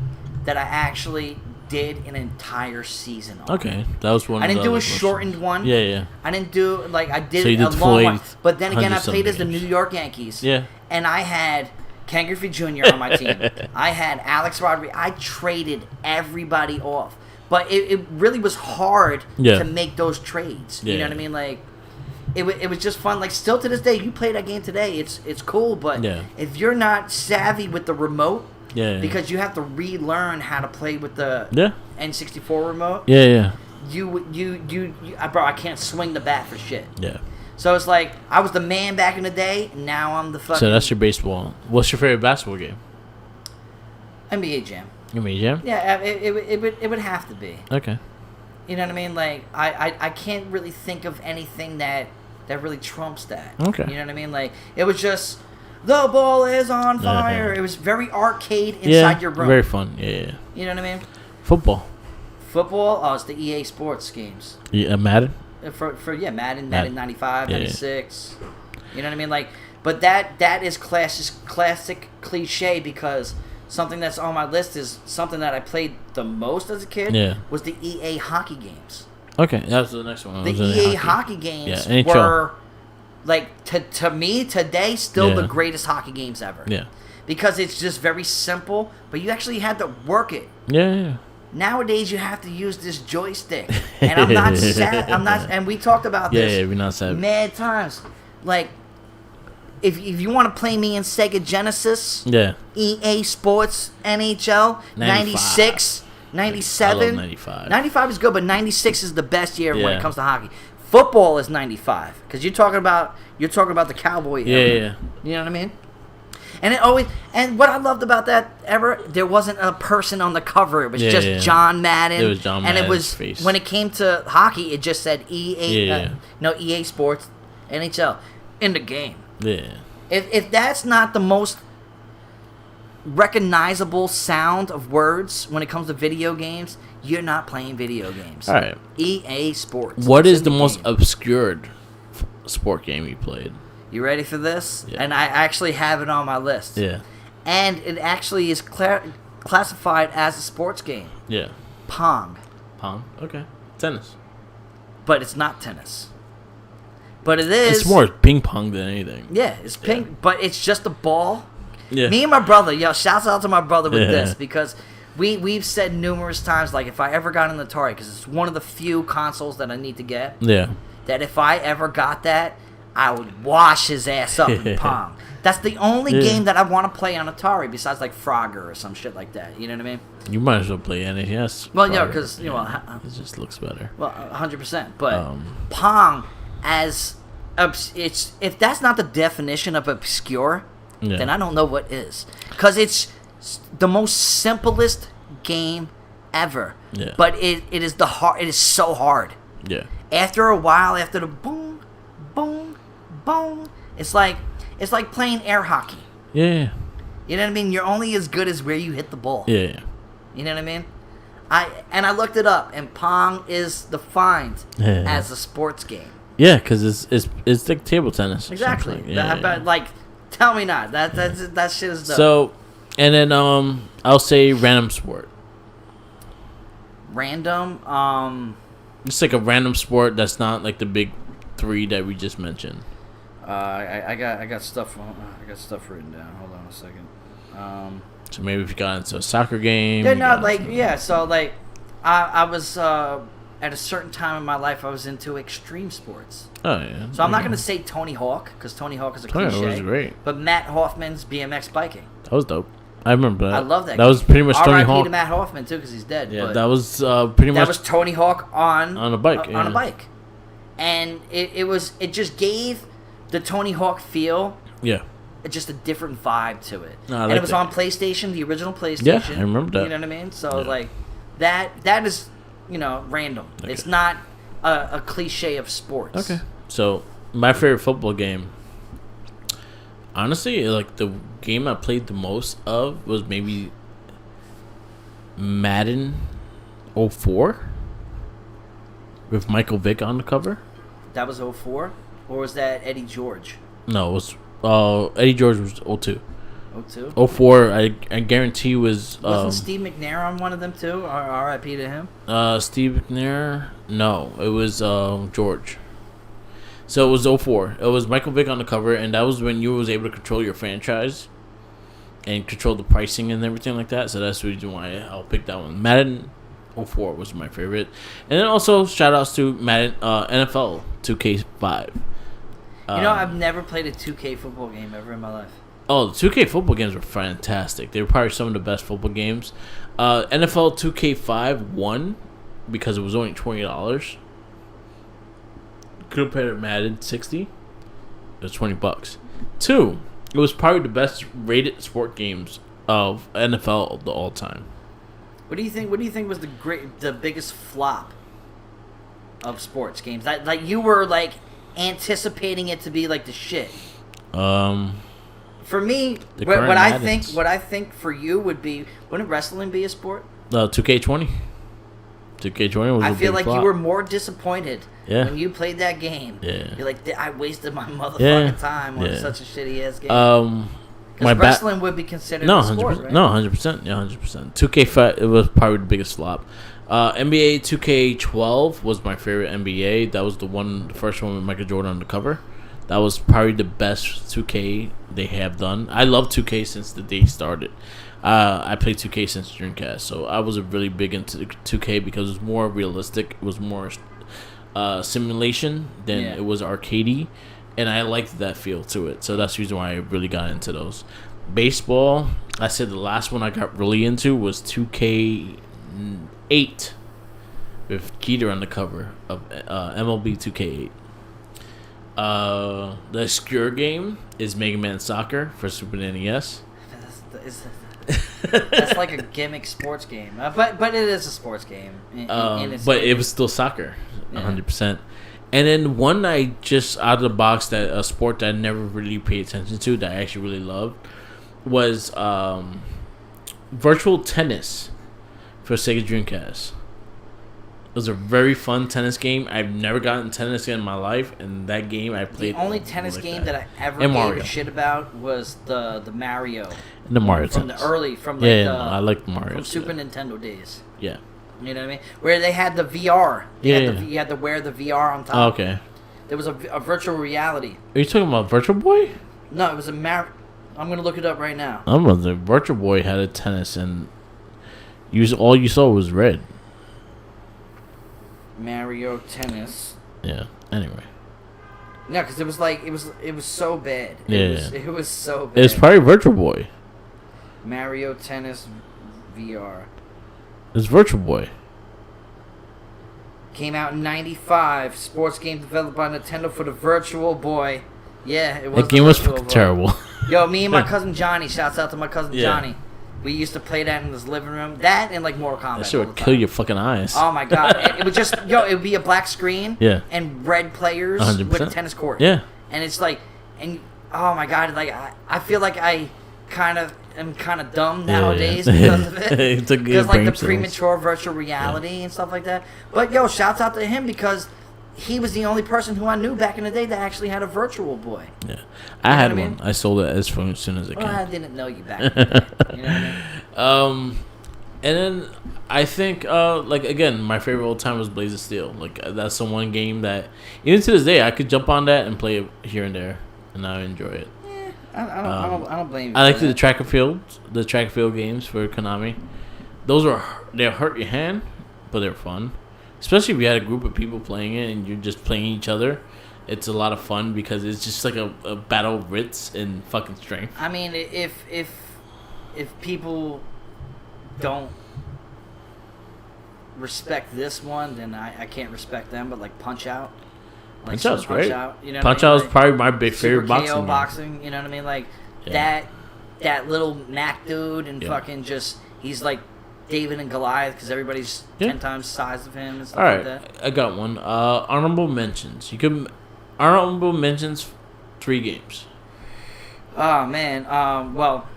that I actually did an entire season on. Okay, that was one. I didn't do a shortened one. Yeah. I didn't do I did, so you did a long one. 40, But then again, I played as the New York Yankees. Yeah. And I had Ken Griffey Jr. on my team. I had Alex Rodriguez. I traded everybody off. But it really was hard to make those trades. You know what I mean? Like, it was just fun. Like, still to this day, you play that game today, it's cool. But if you're not savvy with the remote, because you have to relearn how to play with the N64 remote. Bro, I can't swing the bat for shit. Yeah. So it's like, I was the man back in the day, and now I'm the fucking... So that's your baseball. What's your favorite basketball game? NBA Jam. NBA Jam? Yeah, it would have to be. Okay. You know what I mean? Like, I can't really think of anything that really trumps that. Okay. You know what I mean? Like, it was just, the ball is on fire. It was very arcade inside your room. Very fun. Yeah. You know what I mean? Football. Oh, it's the EA Sports games. Yeah, Madden? Madden 95, 96. You know what I mean? Like, but that is classic cliche, because something that's on my list is something that I played the most as a kid was the EA hockey games. Okay, that was the next one. The EA hockey games were, like, to me, today, still the greatest hockey games ever. Yeah. Because it's just very simple, but you actually had to work it. Yeah. Nowadays, you have to use this joystick. And I'm not sad. And we talked about this. Yeah, we're not sad. Mad times. Like, if you want to play me in Sega Genesis, EA Sports NHL, 96, 97. I love 95. 95 is good, but 96 is the best year when it comes to hockey. Football is 95, because you're talking about the Cowboy era. You know what I mean? And what I loved about that era, there wasn't a person on the cover. It was just John Madden. It was John Madden's and it was face. When it came to hockey, it just said EA Sports NHL in the game. Yeah. If that's not the most recognizable sound of words when it comes to video games, you're not playing video games. All right. EA Sports. What is the most obscured sport game you played? You ready for this? Yeah. And I actually have it on my list. Yeah. And it actually is classified as a sports game. Yeah. Pong. Pong? Okay. Tennis. But it's not tennis. But it is. It's more ping pong than anything. Yeah, it's ping, but it's just a ball. Yeah. Me and my brother, shouts out to my brother with this, because we've said numerous times, like, if I ever got an Atari, because it's one of the few consoles that I need to get. Yeah. That if I ever got that, I would wash his ass up in Pong. That's the only game that I want to play on Atari, besides like Frogger or some shit like that. You know what I mean? You might as well play NES. Well, because it just looks better. Well, 100%. But Pong, as if that's not the definition of obscure, then I don't know what is. Because it's the most simplest game ever. Yeah. But it is it is so hard. Yeah. After a while, after the boom, boom, boom, it's like playing air hockey. Yeah. You know what I mean? You're only as good as where you hit the ball. Yeah. You know what I mean? I looked it up, and Pong is defined as a sports game. Yeah, because it's like table tennis. Exactly. But like, tell me not. That shit is dope. So, and then I'll say random sport. Random. Just like a random sport that's not like the big three that we just mentioned. I got stuff. I got stuff written down. Hold on a second. So maybe if you got into a soccer game. So like, I was at a certain time in my life, I was into extreme sports. Oh yeah. So I'm not gonna say Tony Hawk, because Tony Hawk is a cliche. That was great. But Matt Hoffman's BMX biking. That was dope. I remember that. I love that. That was pretty much Tony Hawk. R.I.P. to Matt Hoffman too, because he's dead. Yeah, that was pretty much. That was Tony Hawk on a bike. On a bike, and it just gave the Tony Hawk feel. Yeah. Just a different vibe to it. No, and it was on PlayStation, the original PlayStation. Yeah, I remember that. You know what I mean? So like that is random. Okay. It's not a cliche of sports. Okay. So my favorite football game. Honestly, like the game I played the most of was maybe Madden 04. with Michael Vick on the cover. That was 04? Or was that Eddie George? No, it was Eddie George was 02. 02? 04, I guarantee was... Wasn't Steve McNair on one of them too? R.I.P. to him? Steve McNair? No, it was George. So it was 04. It was Michael Vick on the cover, and that was when you was able to control your franchise and control the pricing and everything like that. So that's the reason why I'll pick that one. Madden 04 was my favorite. And then also, shout-outs to Madden NFL 2K5. I've never played a 2K football game ever in my life. Oh, the 2K football games were fantastic. They were probably some of the best football games. NFL 2K5 won because it was only $20. Compared to Madden 60, it was $20. 2, it was probably the best rated sport games of NFL of the all time. What do you think? What do you think was the biggest flop of sports games? Like you were like anticipating it to be like the shit. For me, what I think for you would be, wouldn't wrestling be a sport? 2K20. 2K20 was. I a feel big like flop. you were more disappointed when you played that game. Yeah. You're like, I wasted my motherfucking time on such a shitty ass game. My wrestling would be considered a sport, right? No, 100%. Yeah, 100%. 2K5, it was probably the biggest flop. NBA 2K12 was my favorite NBA. That was the first one with Michael Jordan on the cover. That was probably the best 2K they have done. I love 2K since the day started. I played 2K since Dreamcast, so I was really big into 2K because it was more realistic. It was more simulation than it was arcadey, and I liked that feel to it. So that's the reason why I really got into those. Baseball, I said the last one I got really into was 2K8 with Keeter on the cover of MLB 2K8. The obscure game is Mega Man Soccer for Super NES. That's like a gimmick sports game, but it is a sports game. But it was still soccer, 100%. And then one I just out of the box that a sport that I never really paid attention to that I actually really loved was virtual tennis for Sega Dreamcast. It was a very fun tennis game. I've never gotten tennis in my life, and that game I played. The only tennis game that I ever gave a shit about was the Mario. And the Mario from tennis. The early from I like the Mario from Super Nintendo days. Yeah. You know what I mean? Where they had the VR. You had to wear the VR on top. Oh, okay. There was a virtual reality. Are you talking about Virtual Boy? No, it was a I'm gonna look it up right now. The Virtual Boy had a tennis, and all you saw was red. Mario Tennis. Yeah. Anyway. No, because it was like it was so bad. It was so bad. It's probably Virtual Boy. Mario Tennis VR. It's Virtual Boy. Came out in '95. Sports game developed by Nintendo for the Virtual Boy. Yeah, it was. That game was fucking terrible. Yo, me and my cousin Johnny. Shouts out to my cousin Johnny. We used to play that in his living room. That and like Mortal Kombat. That shit would kill your fucking eyes. Oh my god! It would just it would be a black screen. Yeah. And red players 100%. with a tennis court. Yeah. And it's like, oh my god! Like I feel like I am kind of dumb nowadays because of it. Because like the premature virtual reality and stuff like that. But yo, shouts out to him because he was the only person who I knew back in the day that actually had a Virtual Boy. Yeah, I had one. I sold it as soon as I can. I didn't know you back in the day. You know what I mean? And then I think, like again, my favorite old time was Blaze of Steel. Like that's the one game that even to this day I could jump on that and play it here and there, and I enjoy it. I don't blame you. I like the track and field games for Konami. They'll hurt your hand, but they're fun. Especially if you had a group of people playing it and you're just playing each other. It's a lot of fun because it's just like a battle of wits and fucking strength. I mean, if people don't respect this one, then I can't respect them. But like Punch Out. Punch Out's great. You know Punch Out is probably my big favorite boxing. boxing. You know what I mean? Like that little Mac dude and fucking just he's like David and Goliath because everybody's 10 times the size of him and stuff like that. I got one. Honorable mentions. Honorable mentions 3 games. Oh man. Well,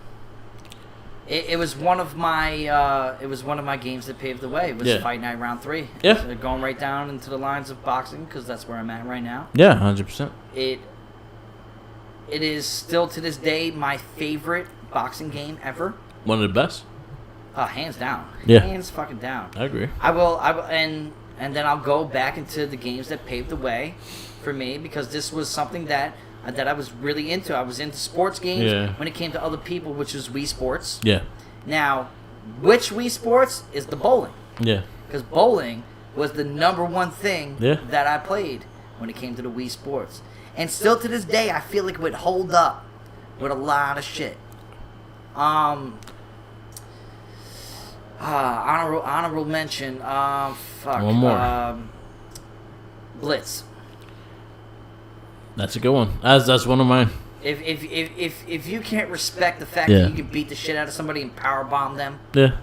It was one of my games that paved the way. It was Fight Night Round 3. Yeah. Going right down into the lines of boxing because that's where I'm at right now. Yeah, 100%. It is still to this day my favorite boxing game ever. One of the best. Hands down. Yeah. Hands fucking down. I agree. I will, and then I'll go back into the games that paved the way for me because this was something that I was really into. I was into sports games when it came to other people, which was Wii Sports. Yeah. Now, which Wii Sports is the bowling? Yeah. Because bowling was the number one thing that I played when it came to the Wii Sports. And still to this day, I feel like it would hold up with a lot of shit. Honorable mention. One more. Blitz. That's a good one. That's one of mine. If you can't respect the fact that you can beat the shit out of somebody and powerbomb them. Yeah.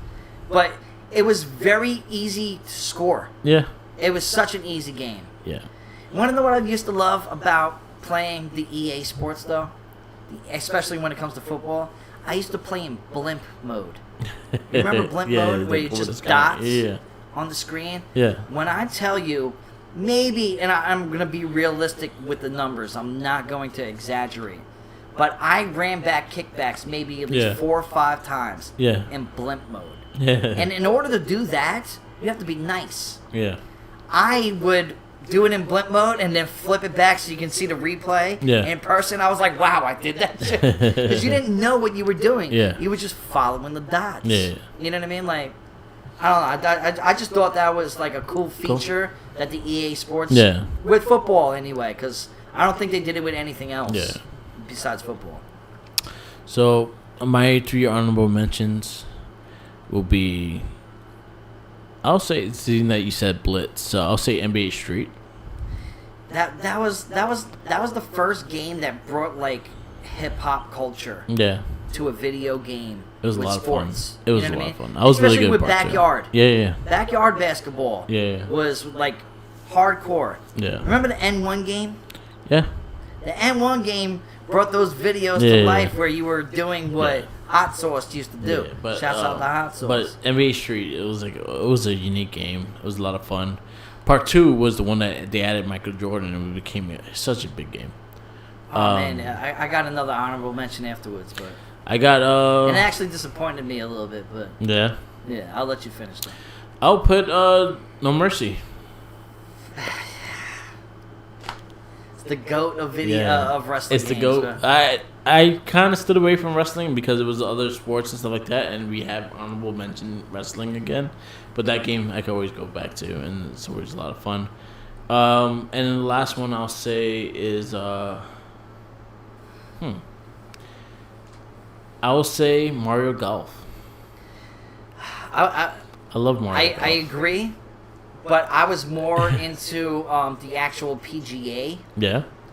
But it was very easy to score. Yeah. It was such an easy game. Yeah. Want to know what I used to love about playing the EA Sports though? Especially when it comes to football? I used to play in blimp mode. You remember blimp mode where you just dots on the screen? Yeah. When I tell you, maybe, and I'm going to be realistic with the numbers. I'm not going to exaggerate. But I ran back kickbacks maybe at least 4 or 5 times in blimp mode. Yeah. And in order to do that, you have to be nice. Yeah. I would do it in blimp mode and then flip it back so you can see the replay in person. I was like, wow, I did that shit. Because you didn't know what you were doing. Yeah. You were just following the dots. Yeah. You know what I mean? Like, I don't know. I just thought that was like a cool feature that the EA Sports, with football anyway, because I don't think they did it with anything else besides football. So, my 3 honorable mentions will be, I'll say, seeing that you said Blitz, so I'll say NBA Street. That was the first game that brought like hip hop culture to a video game. It was a lot sports. of fun. It was a lot of fun. I was really good with backyard. Yeah. Backyard basketball. Was like hardcore. Yeah. Remember the N1 game? Yeah. The N1 game brought those videos to life where you were doing what Hot Sauce used to do. Yeah, but, shouts out to Hot Sauce. But NBA Street, it was a unique game. It was a lot of fun. Part 2 was the one that they added Michael Jordan, and it became such a big game. Oh man, I got another honorable mention afterwards, but I got it actually disappointed me a little bit, but yeah, I'll let you finish that. I'll put No Mercy. It's the GOAT of of wrestling. It's the GOAT. I kind of stood away from wrestling because it was other sports and stuff like that, and we have honorable mention wrestling again. But that game I can always go back to, and it's always a lot of fun. And then the last one I'll say is I'll say Mario Golf. I love Mario Golf. I agree, but I was more into the actual PGA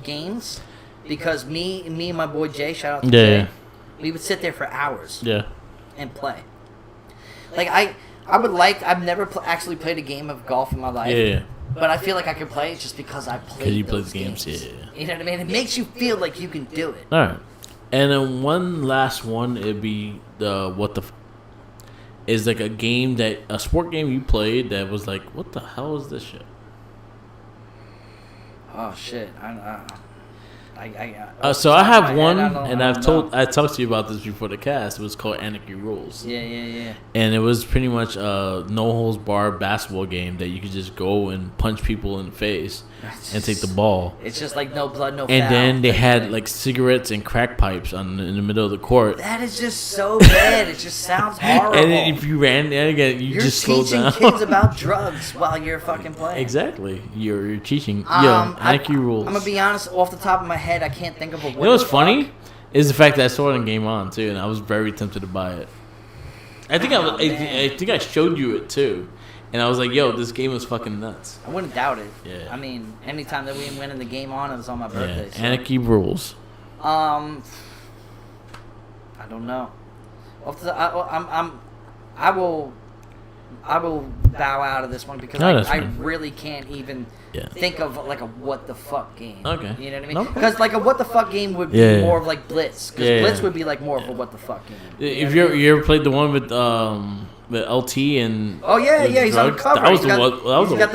games because me and my boy Jay, shout out to Jay, we would sit there for hours and play. Like I've never actually played a game of golf in my life. But I feel like I can play it just because I played those games. You know what I mean? It makes you feel like you can do it. All right. And then one last one, it'd be is like a sport game you played that was like, what the hell is this shit? Oh shit! So I have one, and I talked to you about this before the cast. It was called Anarchy Rules. Yeah. And it was pretty much a no holds barred basketball game that you could just go and punch people in the face and take the ball. It's just like no blood, no foul. And then they had like cigarettes and crack pipes in the middle of the court. That is just so bad. It just sounds horrible. And then if you ran there again, you're just slow down. You're teaching kids about drugs while you're fucking playing. Exactly. You're teaching. Anarchy Rules. I'm gonna be honest. Off the top of my head, I can't think of a word. You know what's funny is the fact that I saw it in Game On too, and I was very tempted to buy it. I think I think I showed you it too, and I was like, "Yo, this game is fucking nuts." I wouldn't doubt it. Yeah. I mean, anytime that we went in the Game On, it was on my birthday. So. Anarchy Rules. I don't know. I will. bow out of this one because I really can't even think of like a what the fuck game. Okay. You know what I mean? Because like a what the fuck game would be more of like Blitz. Because Blitz would be like more of a what the fuck game. If you ever played the one with LT and he's on the cover.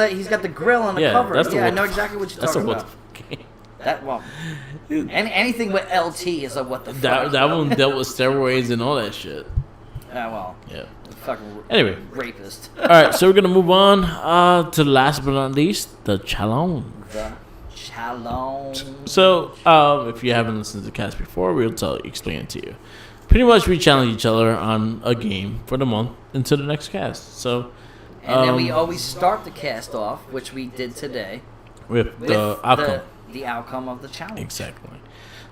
He's got the grill on the cover. That's I know exactly what you're talking about. That's a what the fuck game. Anything with LT is a what the fuck. That one dealt with steroids and all that shit. Fucking rapist. All right, so we're gonna move on to the last but not least, the challenge. So, if you haven't listened to the cast before, we'll explain it to you. Pretty much, we challenge each other on a game for the month into the next cast. So, and then we always start the cast off, which we did today, with the outcome. The outcome of the challenge. Exactly.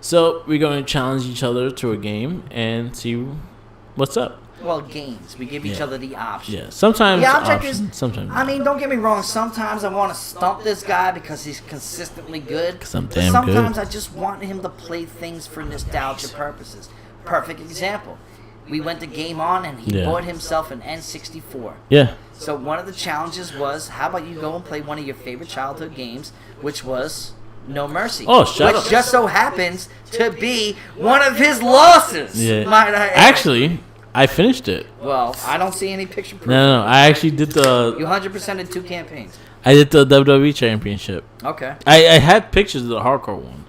So we're going to challenge each other to a game and see what's up. Well, games. We give each other the option. Yeah. Sometimes the object is. Sometimes. I mean, don't get me wrong. Sometimes I want to stump this guy because he's consistently good. Because I'm damn good. Sometimes good. I just want him to play things for nostalgia purposes. Perfect example. We went to Game On and he bought himself an N64. Yeah. So one of the challenges was, how about you go and play one of your favorite childhood games, which was No Mercy. Oh, shut up. Which just so happens to be one of his losses. Yeah. Actually, I finished it. Well, I don't see any picture proof. No. I actually did the... You 100% in 2 campaigns. I did the WWE Championship. Okay. I had pictures of the hardcore one.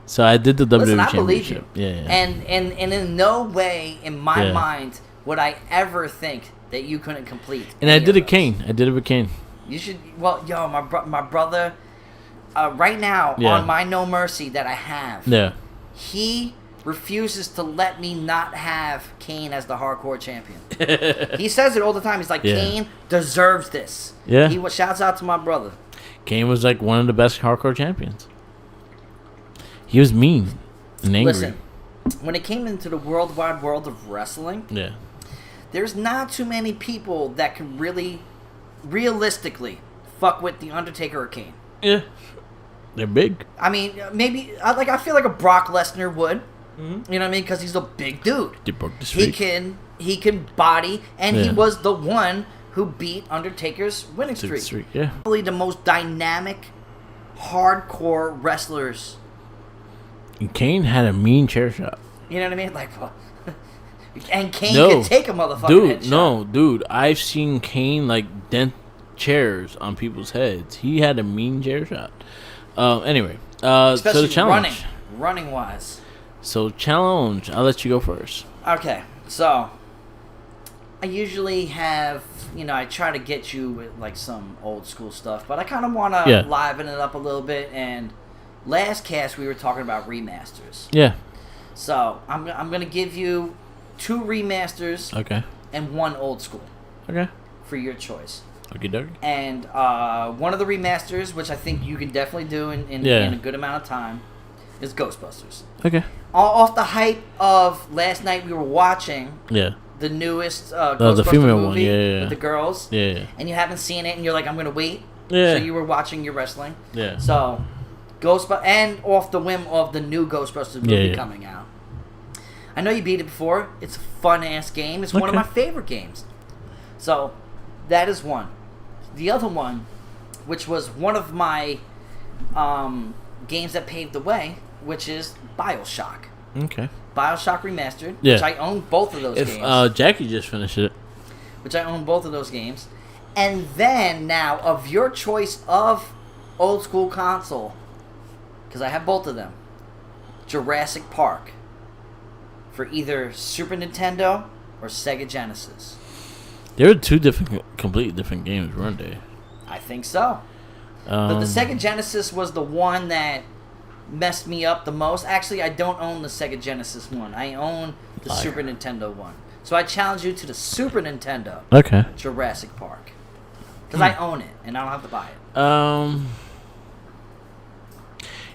So I did the WWE Championship. I believe you. Yeah. And in no way in my mind would I ever think that you couldn't complete. And I did it Kane. I did it with Kane. You should... Well, my brother... right now, on my No Mercy that I have, he refuses to let me not have Kane as the hardcore champion. He says it all the time. He's like, Kane deserves this. Yeah. He shouts out to my brother. Kane was like one of the best hardcore champions. He was mean and angry. Listen, when it came into the worldwide world of wrestling, there's not too many people that can really, realistically, fuck with The Undertaker or Kane. Yeah. They're big. I mean, maybe I feel like a Brock Lesnar would. Mm-hmm. You know what I mean? Because he's a big dude. He can body, and he was the one who beat Undertaker's winning streak. Yeah. Probably the most dynamic, hardcore wrestlers. And Kane had a mean chair shot. You know what I mean? Like, and Kane could take a motherfucking headshot. Dude, I've seen Kane like dent chairs on people's heads. He had a mean chair shot. Anyway, so the challenge. Running wise. So challenge. I'll let you go first. Okay, so I usually have, I try to get you with like some old school stuff, but I kind of want to liven it up a little bit. And last cast we were talking about remasters. Yeah. So I'm gonna give you 2 remasters. Okay. And 1 old school. Okay. For your choice. Okie dokie. And one of the remasters, which I think you can definitely do in a good amount of time, is Ghostbusters. Okay. Off the hype of last night we were watching the newest Ghostbusters movie with the girls. Yeah. And you haven't seen it and you're like, I'm going to wait. Yeah. So you were watching your wrestling. Yeah. So, and off the whim of the new Ghostbusters movie coming out. I know you beat it before. It's a fun-ass game. It's one of my favorite games. So, that is one. The other one, which was one of my games that paved the way, which is Bioshock. Okay. Bioshock Remastered, which I own both of those games. Jackie just finished it. Which I own both of those games. And then, now, of your choice of old school console, because I have both of them, Jurassic Park, for either Super Nintendo or Sega Genesis. There were 2 completely different games, weren't they? I think so. But the Sega Genesis was the one that messed me up the most. Actually, I don't own the Sega Genesis one. I own the Super Nintendo one. So I challenge you to the Super Nintendo. Okay. Jurassic Park. Because I own it, and I don't have to buy it.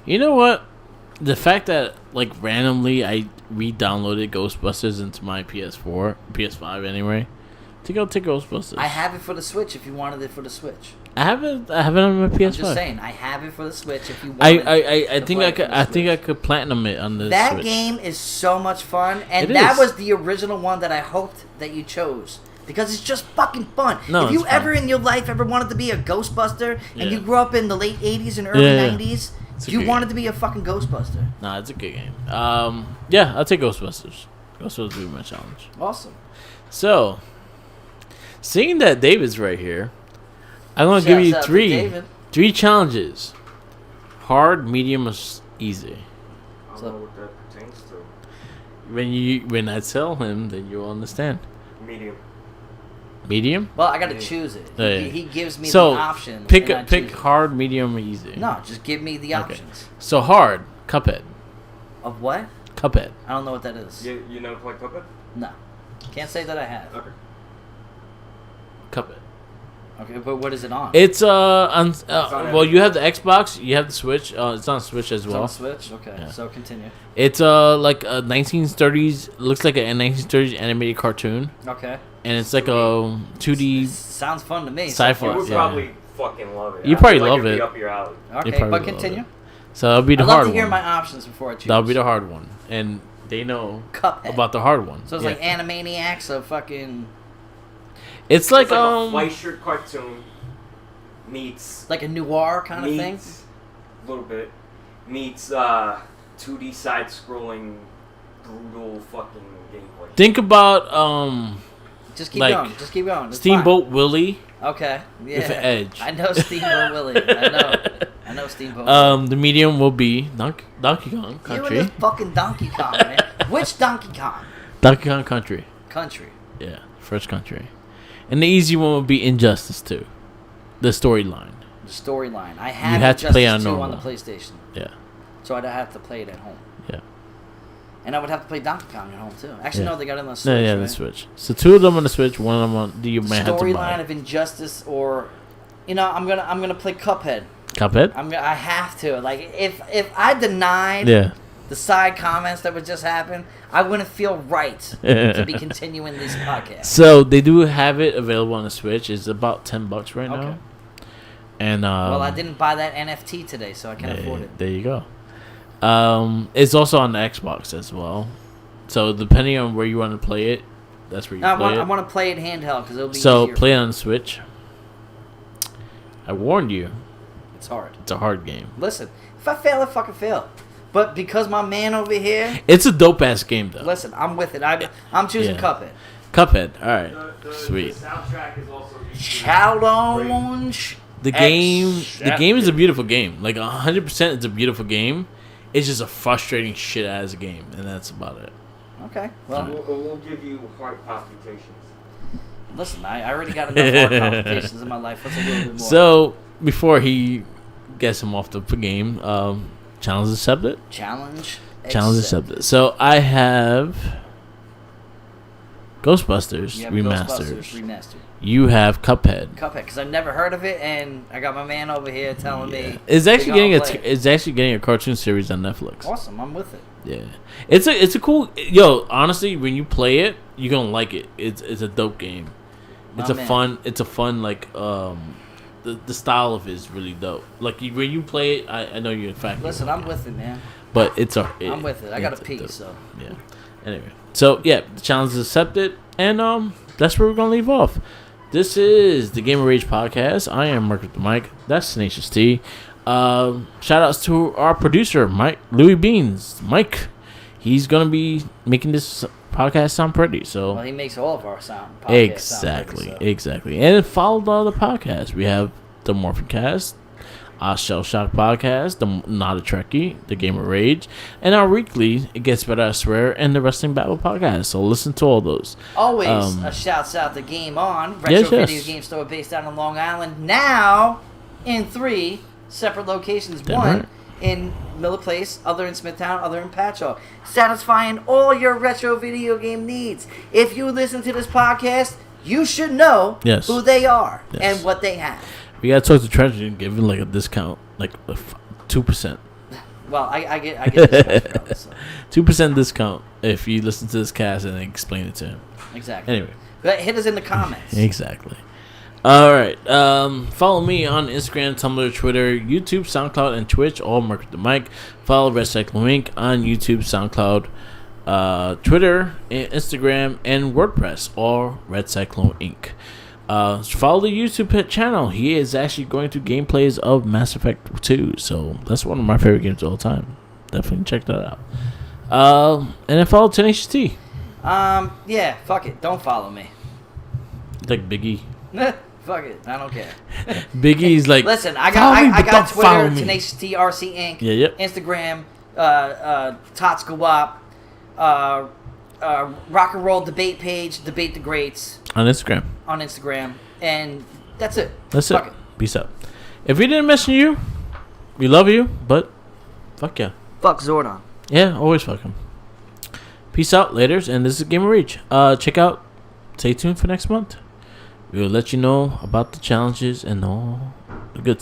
You know what? The fact that, like, randomly I re-downloaded Ghostbusters into my PS5 anyway. Go take Ghostbusters. I have it for the Switch if you wanted it for the Switch. I have it on my PS5. I'm just saying, I have it for the Switch if you want it. I think I could platinum it on the Switch. That game is so much fun, and that was the original one that I hoped that you chose Because it's just fucking fun. No, if you it's ever fun. in your life ever wanted to be a Ghostbuster and you grew up in the late 80s and early 90s, you wanted to be a fucking Ghostbuster. Nah, it's a good game. Yeah, I'll take Ghostbusters. Ghostbusters will be my challenge. Awesome. So, seeing that David's right here, I'm going to give you three challenges. Hard, medium, or easy. I don't know what that pertains to. When I tell him, then you'll understand. Medium. Medium? Well, I got to choose it. He gives me the option. Pick hard, medium, or easy. No, just give me the options. So hard, Cuphead. Of what? Cuphead. I don't know what that is. You never played Cuphead? No. Can't say that I have. Okay. Cuphead. Okay, but what is it on? It's well, you have the Xbox, you have the Switch. It's on Switch as well. It's on Switch. Okay, yeah. So continue. It's like a 1930s. Looks like a 1930s animated cartoon. Okay. And it's like a 2D. Sounds fun to me. Sci-fi. You would probably fucking love it. You probably love it. Up your alley. Okay, but continue. So that'll be the hard one. I'd love to hear my options before I choose. That'll be the hard one, and they know Cuphead. about the hard one. So it's like Animaniacs of fucking. It's like a Fleischer cartoon meets like a noir kind of thing. A little bit meets 2D side-scrolling brutal fucking gameplay. Think about Just keep going. Just keep going. It's Steamboat fine. Willie. Okay. Yeah. With an edge. I know Steamboat Willie. I know Steamboat Willie. The medium will be Donkey Kong Country. You and this fucking Donkey Kong, man. Which Donkey Kong? Donkey Kong Country. Country. Yeah, first country. And the easy one would be Injustice 2. The storyline. The storyline. I have you have to play on Injustice 2 normal on the PlayStation. Yeah. So I'd have to play it at home. Yeah. And I would have to play Donkey Kong at home too. Actually, no, they got it on the Switch. Yeah, right? the Switch. So 2 of them on the Switch, 1 of them on you might have to buy. Storyline of Injustice, or I'm gonna play Cuphead. Cuphead? I have to. Like if I denied the side comments that would just happen, I wouldn't feel right to be continuing this podcast. So they do have it available on the Switch. It's about $10 right now. And well, I didn't buy that NFT today, so I can't afford it. There you go. It's also on the Xbox as well. So depending on where you want to play it, that's where you play it. I want to play it handheld because it'll be so easier. Play it on the Switch. I warned you. It's hard. It's a hard game. Listen, if I fail, I fucking fail. But because my man over here... It's a dope-ass game, though. Listen, I'm with it. I'm choosing Cuphead. Cuphead. All right. Sweet. The soundtrack is also... Challenge. The game is a beautiful game. Like 100%, it's a beautiful game. It's just a frustrating shit ass game, and that's about it. Okay. Well, we'll give you heart palpitations. Listen, I already got enough heart palpitations in my life. What's a little bit more? So before he gets him off the game, challenge accepted. Challenge accepted. So I have Ghostbusters remastered. You have Cuphead. Because I've never heard of it, and I got my man over here telling me it's actually getting a cartoon series on Netflix. Awesome, I'm with it. Yeah, it's a cool. Honestly, when you play it, you're gonna like it. It's a dope game. It's a fun like the style of it is really dope. Like when you play it, I know you're in fact. Listen, I'm with it, man. But I'm with it. I got a pee, so yeah. Anyway, so the challenge is accepted, and that's where we're gonna leave off. This is the Gamer Rage podcast. I am Mark with the mic. That's Tenacious T. Shout outs to our producer, Mike Louis Beans. Mike, he's gonna be making this podcast sound pretty. So he makes all of our podcasts sound pretty, exactly. And follow the other podcasts. We have the Morphin Cast, our Shell Shock podcast, the Not a Trekkie, the Gamer Rage, and our weekly It Gets Better, I Swear, and the Wrestling Battle podcast. So listen to all those. Always a shouts out to Game On, retro video game store based out on Long Island. Now in 3 separate locations. One in Miller Place, other in Smithtown, other in Patchogue. Satisfying all your retro video game needs. If you listen to this podcast, you should know who they are and what they have. We gotta talk to Treasury and give him like a discount, like 2%. Well, I get this 2% discount if you listen to this cast and explain it to him. Exactly. Anyway, but hit us in the comments. Exactly. All right. Follow me on Instagram, Tumblr, Twitter, YouTube, SoundCloud, and Twitch. All Mark with the Mic. Follow Red Cyclone Inc. on YouTube, SoundCloud, Twitter, and Instagram, and WordPress, or Red Cyclone Inc. Follow the YouTube channel. He is actually going to gameplays of Mass Effect 2, so that's one of my favorite games of all time. Definitely check that out. And then follow Tenacious T. Yeah, fuck it. Don't follow me. Like Biggie. Fuck it. I don't care. Biggie's like, listen, I got Twitter, me. Tenacious T, RC Inc. Yeah, yep. Instagram, Tots Go Up, Rock and Roll Debate page, Debate the Greats. On Instagram. And that's it. That's Fuck it. Peace out. If we didn't mention you, we love you, but fuck yeah. Fuck Zordon. Yeah, always fuck him. Peace out, laters, and this is Game of Reach. Stay tuned for next month. We will let you know about the challenges and all the good